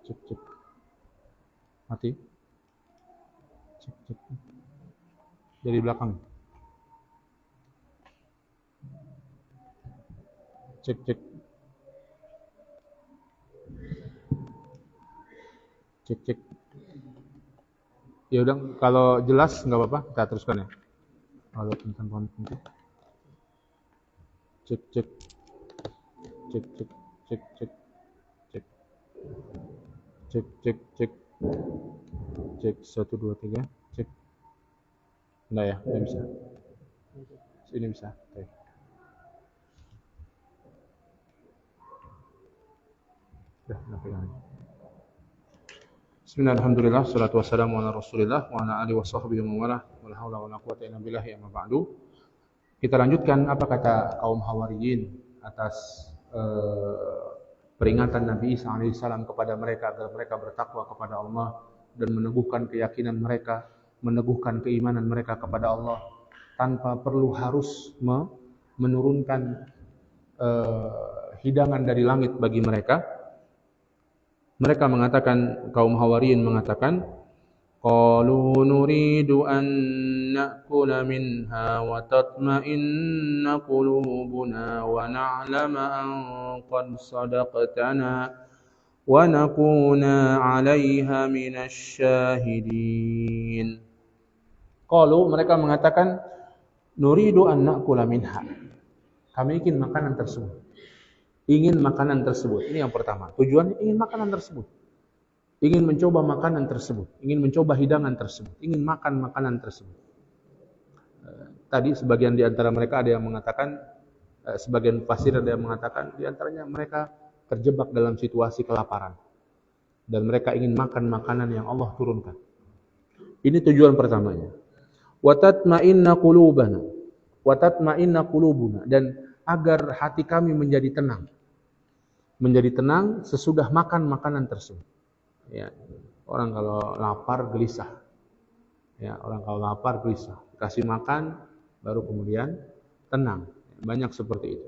Cek. Cek. Mati. Cek. Dari belakang. Cek cek. Cek cek. Ya udah, kalau jelas nggak apa-apa, kita teruskan ya. Kalau tentang konten. Cek cek. Cek cek. Cek cek. Cek. Cek cek cek. Cek 1 2 3. Cek. Enggak ya, ini bisa. Ini bisa. Oke. Dah, pegang. Bismillah, alhamdulillah, salatu wassalamu ala rasulillah wa ala alihi wa sahbihi wa mawalah, wa la haula wa la quwwata illa billah, amma ba'du. Kita lanjutkan apa kata kaum Hawariyin atas peringatan Nabi Isa alaihissalam kepada mereka agar mereka bertakwa kepada Allah dan meneguhkan keyakinan mereka, meneguhkan keimanan mereka kepada Allah tanpa perlu harus menurunkan hidangan dari langit bagi mereka. Mereka mengatakan, kaum Hawariyin mengatakan, qalu nuridu an na'kula minha wa tatma'inna qulubuna wa na'lama an qad sadaqtana wa nakuna 'alaiha minasy syahidin. Qalu, mereka mengatakan, nuridu an na'kula minha. Kami ingin makanan tersebut. Ingin makanan tersebut. Ini yang pertama. Tujuannya ingin makanan tersebut. Ingin mencoba makanan tersebut. Ingin mencoba hidangan tersebut. Ingin makan makanan tersebut. Tadi sebagian di antara mereka ada yang mengatakan, sebagian fasir ada yang mengatakan, di antaranya mereka terjebak dalam situasi kelaparan. Dan mereka ingin makan makanan yang Allah turunkan. Ini tujuan pertamanya. Wa tatma'inna qulubana. Wa tatma'inna qulubuna. Dan agar hati kami menjadi tenang. Menjadi tenang sesudah makan makanan tersebut. Ya, orang kalau lapar gelisah. Ya, orang kalau lapar gelisah. Kasih makan baru kemudian tenang. Banyak seperti itu.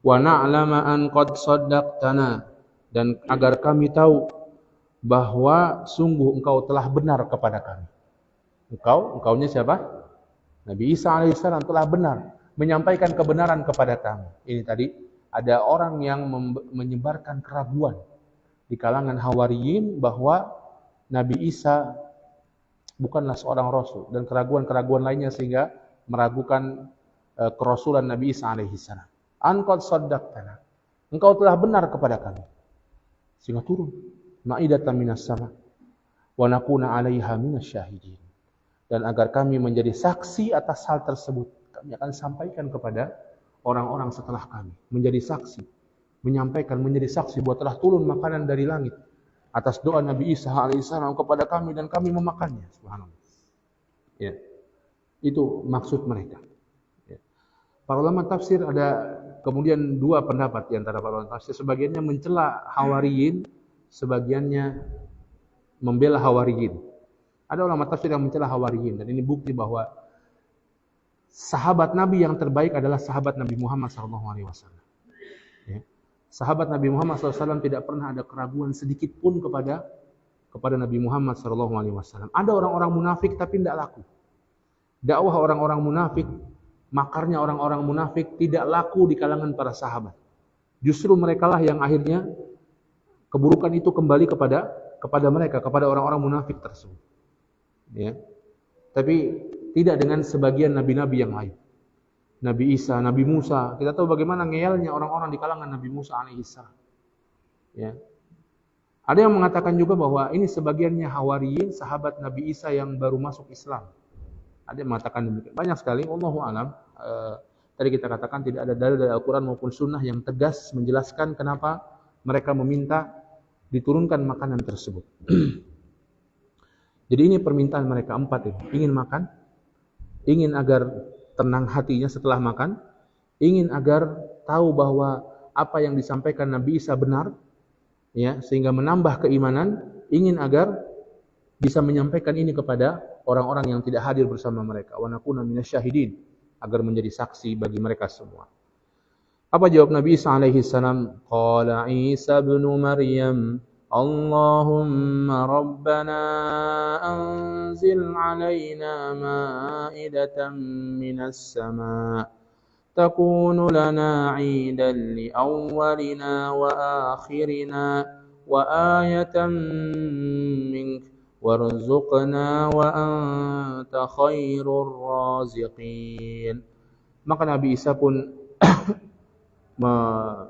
Wa na'lama an qad saddaqtana, dan agar kami tahu bahwa sungguh engkau telah benar kepada kami. Engkaunya siapa? Nabi Isa alaihissalam telah benar menyampaikan kebenaran kepada kami. Ini tadi ada orang yang menyebarkan keraguan di kalangan Hawariyin bahwa Nabi Isa bukanlah seorang rasul dan keraguan-keraguan lainnya sehingga meragukan kerasulan Nabi Isa alaihissalam. An qad saddaqtana. Engkau telah benar kepada kami. Sehingga turun ma'idatan minas sama wa nakuna 'alaiha minasy syahidin. Dan agar kami menjadi saksi atas hal tersebut, kami akan sampaikan kepada orang-orang setelah kami, menjadi saksi, menyampaikan, menjadi saksi bahwa telah turun makanan dari langit atas doa Nabi Isa alaihissalam kepada kami dan kami memakannya. Subhanallah. Ya. Itu maksud mereka. Ya. Para ulama tafsir ada kemudian dua pendapat di antara para ulama tafsir. Sebagiannya mencela Hawariyin, sebagiannya membela Hawariyin. Ada ulama tafsir yang mencela Hawariyin, dan ini bukti bahwa sahabat Nabi yang terbaik adalah sahabat Nabi Muhammad SAW. Ya. Sahabat Nabi Muhammad SAW tidak pernah ada keraguan sedikit pun kepada Nabi Muhammad SAW. Ada orang-orang munafik tapi tidak laku. Dakwah orang-orang munafik, makarnya orang-orang munafik tidak laku di kalangan para sahabat. Justru merekalah yang akhirnya keburukan itu kembali kepada mereka, kepada orang-orang munafik tersebut. Ya. Tapi tidak dengan sebagian nabi-nabi yang lain. Nabi Isa, Nabi Musa, kita tahu bagaimana ngeyelnya orang-orang di kalangan Nabi Musa alaihissalam. Ya. Ada yang mengatakan juga bahwa ini sebagiannya Hawariyin, sahabat Nabi Isa yang baru masuk Islam. Ada yang mengatakan demikian. Banyak sekali, wallahu alam. Tadi kita katakan tidak ada dalil dari Al-Quran maupun Sunnah yang tegas menjelaskan kenapa mereka meminta diturunkan makanan tersebut. Jadi ini permintaan mereka 4 ini. Ingin makan, ingin agar tenang hatinya setelah makan, ingin agar tahu bahwa apa yang disampaikan Nabi Isa benar, ya, sehingga menambah keimanan, ingin agar bisa menyampaikan ini kepada orang-orang yang tidak hadir bersama mereka. Wa nakuna minasyahidin, agar menjadi saksi bagi mereka semua. Apa jawab Nabi Isa alaihi salam? Qala Isa ibn Maryam, Allahumma rabbana anzil alaina ma'idatan minas sama' takunu lana 'idan li awwalina wa akhirina wa ayatan mink warzuqna wa anta khairur raziqin. Maka Nabi Isa pun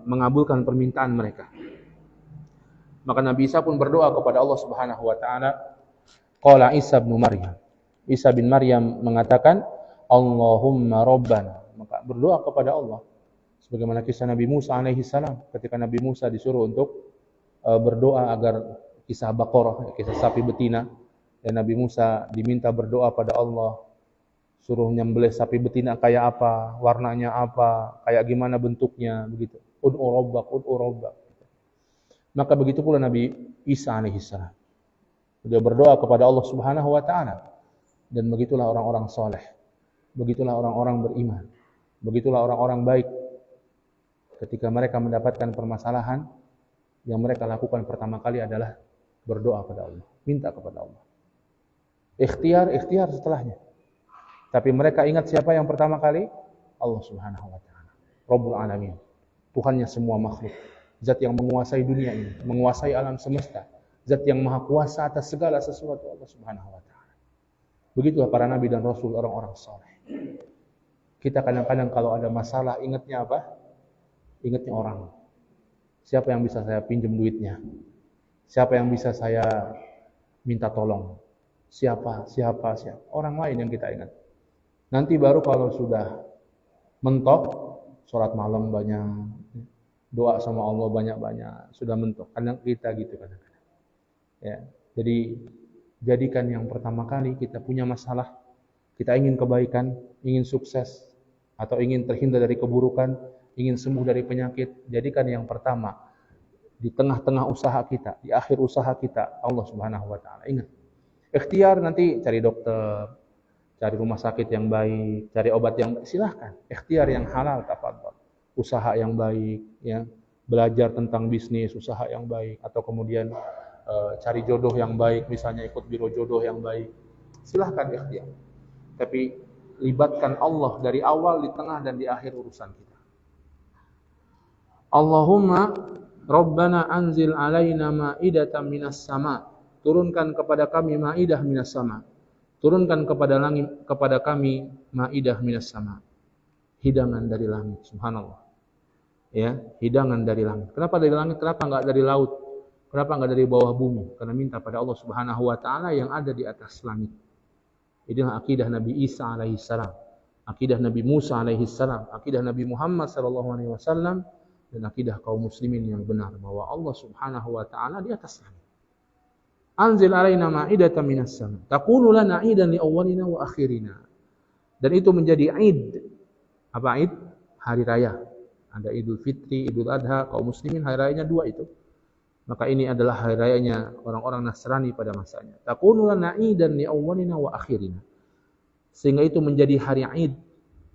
mengabulkan permintaan mereka. Maka Nabi Isa pun berdoa kepada Allah Subhanahu wa taala. Qala Isa bin Maryam. Isa bin Maryam mengatakan, Allahumma Rabbana. Maka berdoa kepada Allah. Sebagaimana kisah Nabi Musa alaihi salam, ketika Nabi Musa disuruh untuk berdoa agar kisah Baqarah, kisah sapi betina, dan Nabi Musa diminta berdoa pada Allah, suruh nyembelih sapi betina kayak apa, warnanya apa, kayak gimana bentuknya, begitu. Ud'u rabbak. Maka begitu pula Nabi Isa alaihi salam. Dia berdoa kepada Allah Subhanahu wa taala. Dan begitulah orang-orang soleh. Begitulah orang-orang beriman. Begitulah orang-orang baik. Ketika mereka mendapatkan permasalahan, yang mereka lakukan pertama kali adalah berdoa kepada Allah, minta kepada Allah. Ikhtiar setelahnya. Tapi mereka ingat siapa yang pertama kali? Allah Subhanahu wa taala. Rabbul Alamin. Tuhannya semua makhluk. Zat yang menguasai dunia ini, menguasai alam semesta. Zat yang maha kuasa atas segala sesuatu, Allah Subhanahu wa taala. Begitulah para nabi dan rasul, orang-orang saleh. Kita kadang-kadang kalau ada masalah ingatnya apa? Ingatnya orang. Siapa yang bisa saya pinjam duitnya? Siapa yang bisa saya minta tolong? Siapa? Orang lain yang kita ingat. Nanti baru kalau sudah mentok, sholat malam banyak, doa sama Allah banyak-banyak, sudah mentok. Kadang kita gitu kadang-kadang. Ya, jadi jadikan yang pertama kali kita punya masalah, kita ingin kebaikan, ingin sukses, atau ingin terhindar dari keburukan, ingin sembuh dari penyakit, jadikan yang pertama di tengah-tengah usaha kita, di akhir usaha kita, Allah Subhanahu wa taala. Ingat. Ikhtiar nanti cari dokter, cari rumah sakit yang baik, cari obat yang baik, silahkan. Ikhtiar yang halal, tafadhol. Usaha yang baik, ya, belajar tentang bisnis, usaha yang baik, atau kemudian cari jodoh yang baik, misalnya ikut biro jodoh yang baik. Silahkan ikhtiar. Tapi libatkan Allah dari awal, di tengah, dan di akhir urusan kita. Allahumma Rabbana anzil alaina ma'idatan minas sama. Turunkan kepada kami ma'idah minas sama. Turunkan kepada kami ma'idah minas sama. Hidangan dari langit. Subhanallah. Ya, hidangan dari langit. Kenapa dari langit? Kenapa enggak dari laut? Kenapa enggak dari bawah bumi? Karena minta pada Allah Subhanahu wa taala yang ada di atas langit. Inilah akidah Nabi Isa alaihi salam, akidah Nabi Musa alaihi salam, akidah Nabi Muhammad sallallahu alaihi wasallam, dan akidah kaum muslimin yang benar bahwa Allah Subhanahu wa taala di atas langit. Anzil alaina ma'idatan minas sama. Takunu lana 'idan li awwalina wa akhirina. Dan itu menjadi Id. Apa Id? Hari raya. Ada Idul Fitri, Idul Adha, kaum muslimin hari rayanya dua itu. Maka ini adalah hari rayanya orang-orang Nasrani pada masanya. Takunu lana 'idan li awwalina wa akhirina. Sehingga itu menjadi hari Id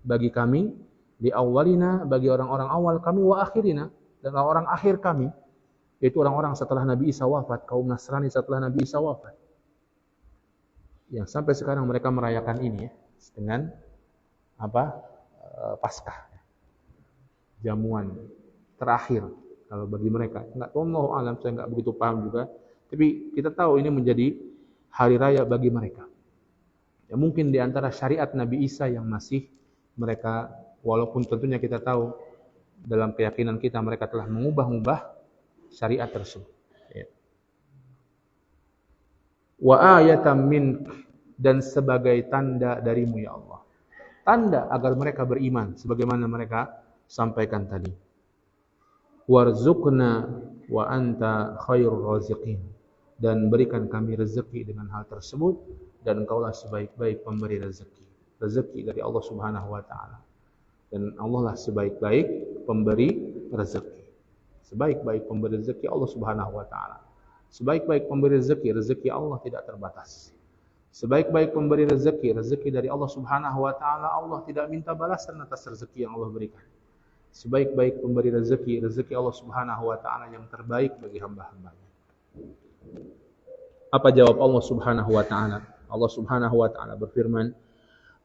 bagi kami, di awalina bagi orang-orang awal kami, wa akhirina dan orang akhir kami, yaitu orang-orang setelah Nabi Isa wafat, kaum Nasrani setelah Nabi Isa wafat. Yang sampai sekarang mereka merayakan ini ya, dengan apa? Paskah. Jamuan terakhir kalau bagi mereka. Enggak tahu, Allah alam, saya enggak begitu paham juga. Tapi kita tahu ini menjadi hari raya bagi mereka. Ya, mungkin di antara syariat Nabi Isa yang masih mereka, walaupun tentunya kita tahu dalam keyakinan kita mereka telah mengubah-ubah syariat tersebut. Ya. Wa ayatan mink, dan sebagai tanda darimu ya Allah. Tanda agar mereka beriman sebagaimana mereka sampaikan tadi. Warzuqna wa anta khairur raziqin, dan berikan kami rezeki dengan hal tersebut, dan Engkaulah sebaik-baik pemberi rezeki. Rezeki dari Allah Subhanahu wa taala. Dan Allah lah sebaik-baik pemberi rezeki. Sebaik-baik pemberi rezeki Allah Subhanahu wa taala. Sebaik-baik pemberi rezeki Allah tidak terbatas. Sebaik-baik pemberi rezeki dari Allah Subhanahu wa taala, Allah tidak minta balasan atas rezeki yang Allah berikan. Sebaik-baik pemberi rezeki Allah Subhanahu wa taala yang terbaik bagi hamba-hambanya. Apa jawab Allah Subhanahu wa taala? Allah Subhanahu wa taala berfirman,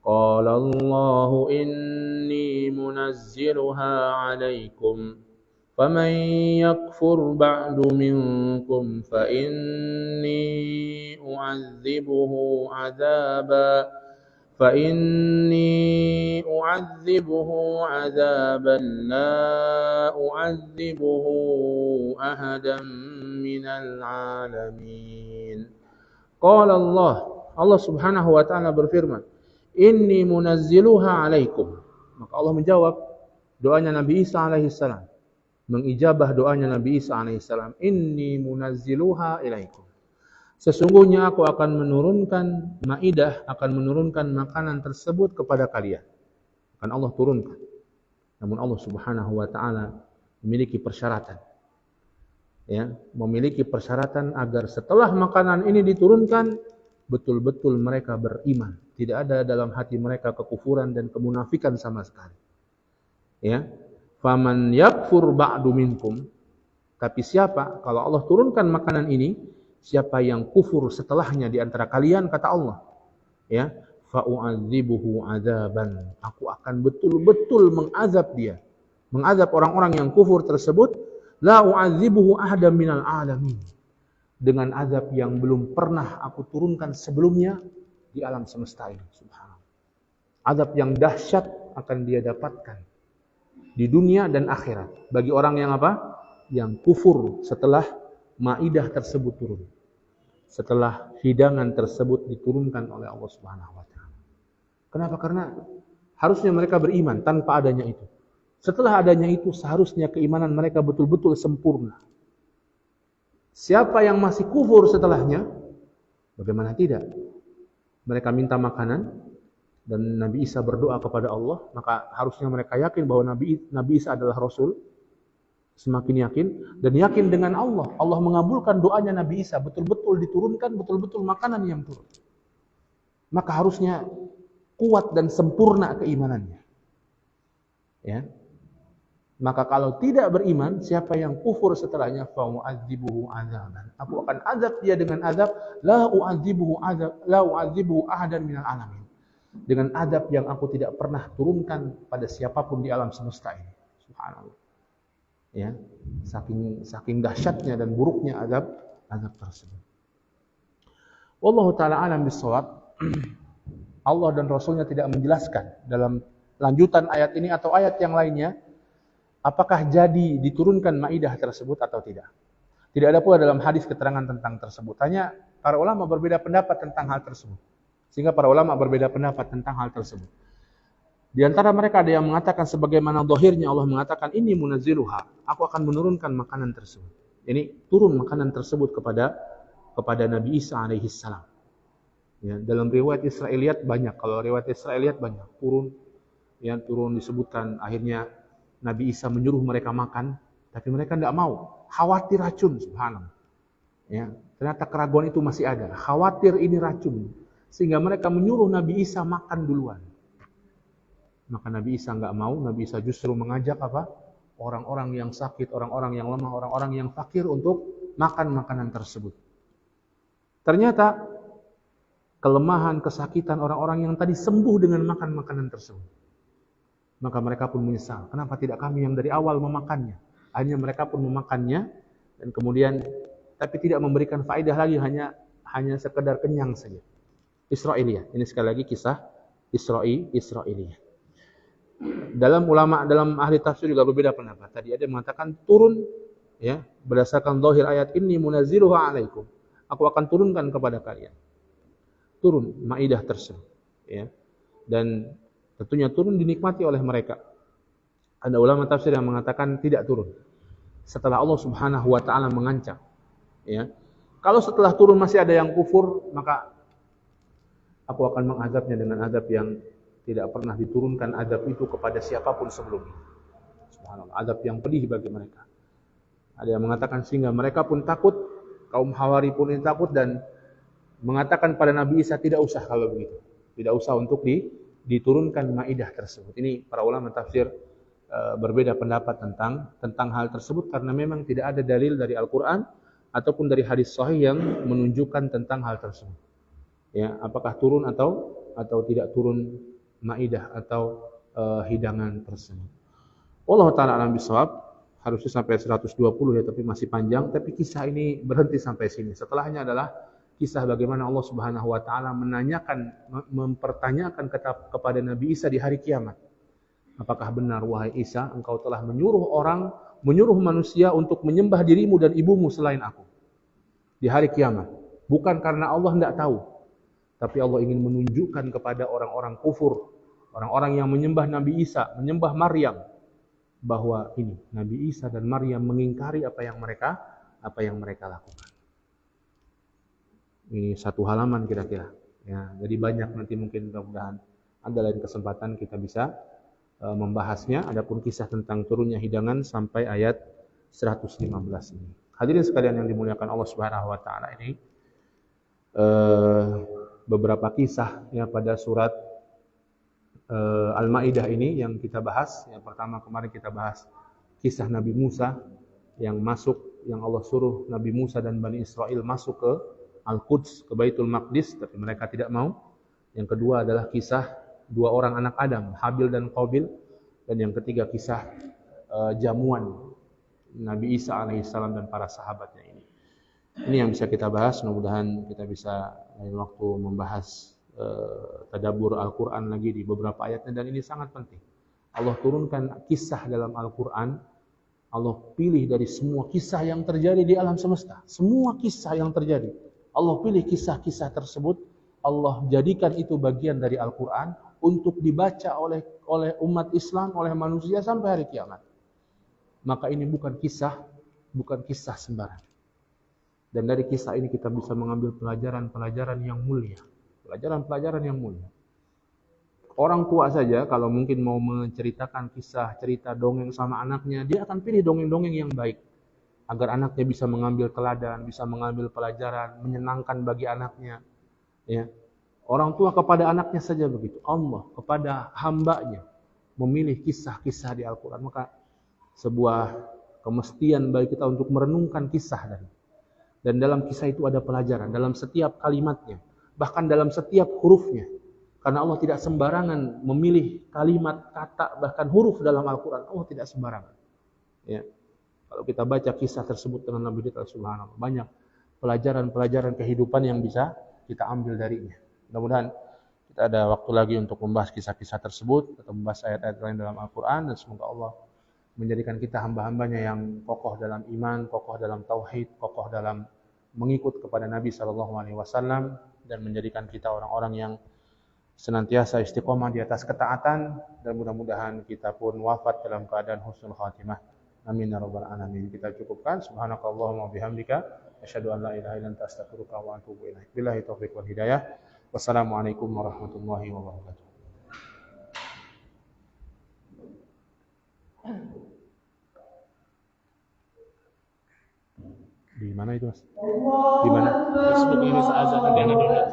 Qala Allahu inni munazziluha 'alaikum faman yakfur ba'du minkum fa inni u'adzibuhu 'adzaban la u'adzibuhu ahadan minal 'alamin. Qala Allah Subhanahu wa ta'ala berfirman, inni munazziluha 'alaikum. Maka Allah menjawab doanya Nabi Isa alaihi salam, mengijabah doanya Nabi Isa alaihi salam, inni munazziluha 'alaikum. Sesungguhnya aku akan menurunkan maidah, akan menurunkan makanan tersebut kepada kalian. Akan Allah turunkan. Namun Allah Subhanahu wa ta'ala memiliki persyaratan. Ya, memiliki persyaratan agar setelah makanan ini diturunkan, betul-betul mereka beriman. Tidak ada dalam hati mereka kekufuran dan kemunafikan sama sekali. Ya, faman yakfur ba'du minkum. Tapi siapa, kalau Allah turunkan makanan ini, siapa yang kufur setelahnya di antara kalian, kata Allah, ya, fa'u'adzibuhu 'adzaban. Aku akan betul-betul mengazab dia. Mengazab orang-orang yang kufur tersebut, la u'adzibuhu ahadan minal 'alamin. Dengan azab yang belum pernah aku turunkan sebelumnya di alam semesta ini. Subhanallah. Azab yang dahsyat akan dia dapatkan di dunia dan akhirat. Bagi orang yang apa? Yang kufur setelah maidah tersebut turun. Setelah hidangan tersebut diturunkan oleh Allah Subhanahu wa ta'ala. Kenapa? Karena harusnya mereka beriman tanpa adanya itu. Setelah adanya itu seharusnya keimanan mereka betul-betul sempurna. Siapa yang masih kufur setelahnya, bagaimana tidak? Mereka minta makanan dan Nabi Isa berdoa kepada Allah, maka harusnya mereka yakin bahwa Nabi Isa adalah Rasul. Semakin yakin dan yakin dengan Allah. Allah mengabulkan doanya Nabi Isa, betul-betul diturunkan, betul-betul makanan yang turun. Maka harusnya kuat dan sempurna keimanannya. Ya. Maka kalau tidak beriman, siapa yang kufur setelahnya, fa'u'adzibuhu 'adzaban. Aku akan azab dia dengan azab la u'adzibuhu ahadan minal 'alamin. Dengan azab yang aku tidak pernah turunkan pada siapapun di alam semesta ini. Subhanallah. Ya, saking dahsyatnya dan buruknya azab tersebut. Wallahu taala alam bissawab. Allah dan Rasulnya tidak menjelaskan dalam lanjutan ayat ini atau ayat yang lainnya apakah jadi diturunkan maidah tersebut atau tidak. Tidak ada pula dalam hadis keterangan tentang tersebut. Hanya para ulama berbeda pendapat tentang hal tersebut. Sehingga para ulama berbeda pendapat tentang hal tersebut. Di antara mereka ada yang mengatakan sebagaimana zahirnya Allah mengatakan ini munazziluha. Aku akan menurunkan makanan tersebut. Ini turun makanan tersebut kepada Nabi Isa alaihi salam. Ya, dalam riwayat Israiliyat banyak. Kalau riwayat Israiliyat banyak turun disebutkan akhirnya Nabi Isa menyuruh mereka makan, tapi mereka tidak mau. Khawatir racun, subhanallah. Ya, ternyata keraguan itu masih ada. Khawatir ini racun, sehingga mereka menyuruh Nabi Isa makan duluan. Maka Nabi Isa enggak mau. Nabi Isa justru mengajak apa? Orang-orang yang sakit, orang-orang yang lemah, orang-orang yang fakir untuk makan makanan tersebut. Ternyata kelemahan, kesakitan orang-orang yang tadi sembuh dengan makan makanan tersebut. Maka mereka pun menyesal. Kenapa tidak kami yang dari awal memakannya? Akhirnya mereka pun memakannya dan kemudian tapi tidak memberikan faedah lagi, hanya sekedar kenyang saja. Israiliyah. Ini sekali lagi kisah Israiliyah. Dalam ahli tafsir juga berbeda pendapat. Tadi ada yang mengatakan turun ya berdasarkan zahir ayat ini munazziluha 'alaikum. Aku akan turunkan kepada kalian. Turun maidah tersebut ya. Dan tentunya turun dinikmati oleh mereka. Ada ulama tafsir yang mengatakan tidak turun. Setelah Allah Subhanahu wa taala mengancam. Ya. Kalau setelah turun masih ada yang kufur, maka aku akan mengazabnya dengan azab yang tidak pernah diturunkan azab itu kepada siapapun sebelumnya. Subhanallah, azab yang pedih bagi mereka. Ada yang mengatakan sehingga mereka pun takut, kaum Hawari pun takut dan mengatakan pada Nabi Isa tidak usah kalau begitu. Tidak usah untuk diturunkan maidah tersebut. Ini para ulama tafsir berbeda pendapat tentang hal tersebut karena memang tidak ada dalil dari Al-Qur'an ataupun dari hadis sahih yang menunjukkan tentang hal tersebut. Ya, apakah turun atau atau tidak turun maidah atau hidangan tersebut. Allah taala alam bisawab. Harusnya sampai 120 ya, tapi masih panjang. Tapi kisah ini berhenti sampai sini. Setelahnya adalah kisah bagaimana Allah Subhanahu wa taala mempertanyakan kepada Nabi Isa di hari kiamat. Apakah benar wahai Isa, engkau telah menyuruh manusia untuk menyembah dirimu dan ibumu selain aku di hari kiamat? Bukan karena Allah tidak tahu, tapi Allah ingin menunjukkan kepada orang-orang kufur, orang-orang yang menyembah Nabi Isa, menyembah Maryam, bahwa ini Nabi Isa dan Maryam mengingkari apa yang mereka lakukan. Ini satu halaman kira-kira. Ya, jadi banyak nanti mungkin mudah-mudahan ada lain kesempatan kita bisa membahasnya. Adapun kisah tentang turunnya hidangan sampai ayat 115 ini. Hadirin sekalian yang dimuliakan Allah Subhanahu wa taala, ini beberapa kisah ya pada surat Al-Maidah ini yang kita bahas. Yang pertama kemarin kita bahas kisah Nabi Musa yang Allah suruh Nabi Musa dan Bani Israel masuk ke Al-Quds, ke Baitul Maqdis, tapi mereka tidak mau. Yang kedua adalah kisah dua orang anak Adam, Habil dan Qabil. Dan yang ketiga kisah jamuan Nabi Isa alaihissalam dan para sahabatnya ini. Ini yang bisa kita bahas. Mudah-mudahan kita bisa lain waktu membahas tadabbur Al-Quran lagi di beberapa ayatnya, dan ini sangat penting. Allah turunkan kisah dalam Al-Quran. Allah pilih dari semua kisah yang terjadi di alam semesta, semua kisah yang terjadi, Allah pilih kisah-kisah tersebut. Allah jadikan itu bagian dari Al-Quran untuk dibaca oleh umat Islam, oleh manusia sampai hari kiamat. Maka ini bukan kisah sembarang. Dan dari kisah ini kita bisa mengambil pelajaran-pelajaran yang mulia. Pelajaran-pelajaran yang mulia. Orang tua saja kalau mungkin mau menceritakan kisah, cerita dongeng sama anaknya, dia akan pilih dongeng-dongeng yang baik. Agar anaknya bisa mengambil teladan, bisa mengambil pelajaran, menyenangkan bagi anaknya. Ya. Orang tua kepada anaknya saja begitu. Allah kepada hambanya memilih kisah-kisah di Al-Quran. Maka sebuah kemestian bagi kita untuk merenungkan kisah tadi. Dan dalam kisah itu ada pelajaran, dalam setiap kalimatnya. Bahkan dalam setiap hurufnya. Karena Allah tidak sembarangan memilih kalimat, kata, bahkan huruf dalam Al-Quran. Allah tidak sembarangan. Ya. Kalau kita baca kisah tersebut dengan lebih detail, subhanallah, banyak pelajaran-pelajaran kehidupan yang bisa kita ambil darinya. Mudah-mudahan kita ada waktu lagi untuk membahas kisah-kisah tersebut, atau membahas ayat-ayat lain dalam Al-Quran. Dan semoga Allah menjadikan kita hamba-hambanya yang kokoh dalam iman, kokoh dalam tauhid, kokoh dalam mengikut kepada Nabi SAW, dan menjadikan kita orang-orang yang senantiasa istiqomah di atas ketaatan, dan mudah-mudahan kita pun wafat dalam keadaan husnul khatimah. Amin ya rabbal alamin. Kita cukupkan. Subhanakallahumma bihamdika asyhadu an la ilaha illa anta astaghfiruka wa atubu ilaik. Billahi taufiq wal hidayah. Wassalamualaikum warahmatullahi wabarakatuh. Di mana itu, Mas? Di mana? Facebook ini azan, jangan download.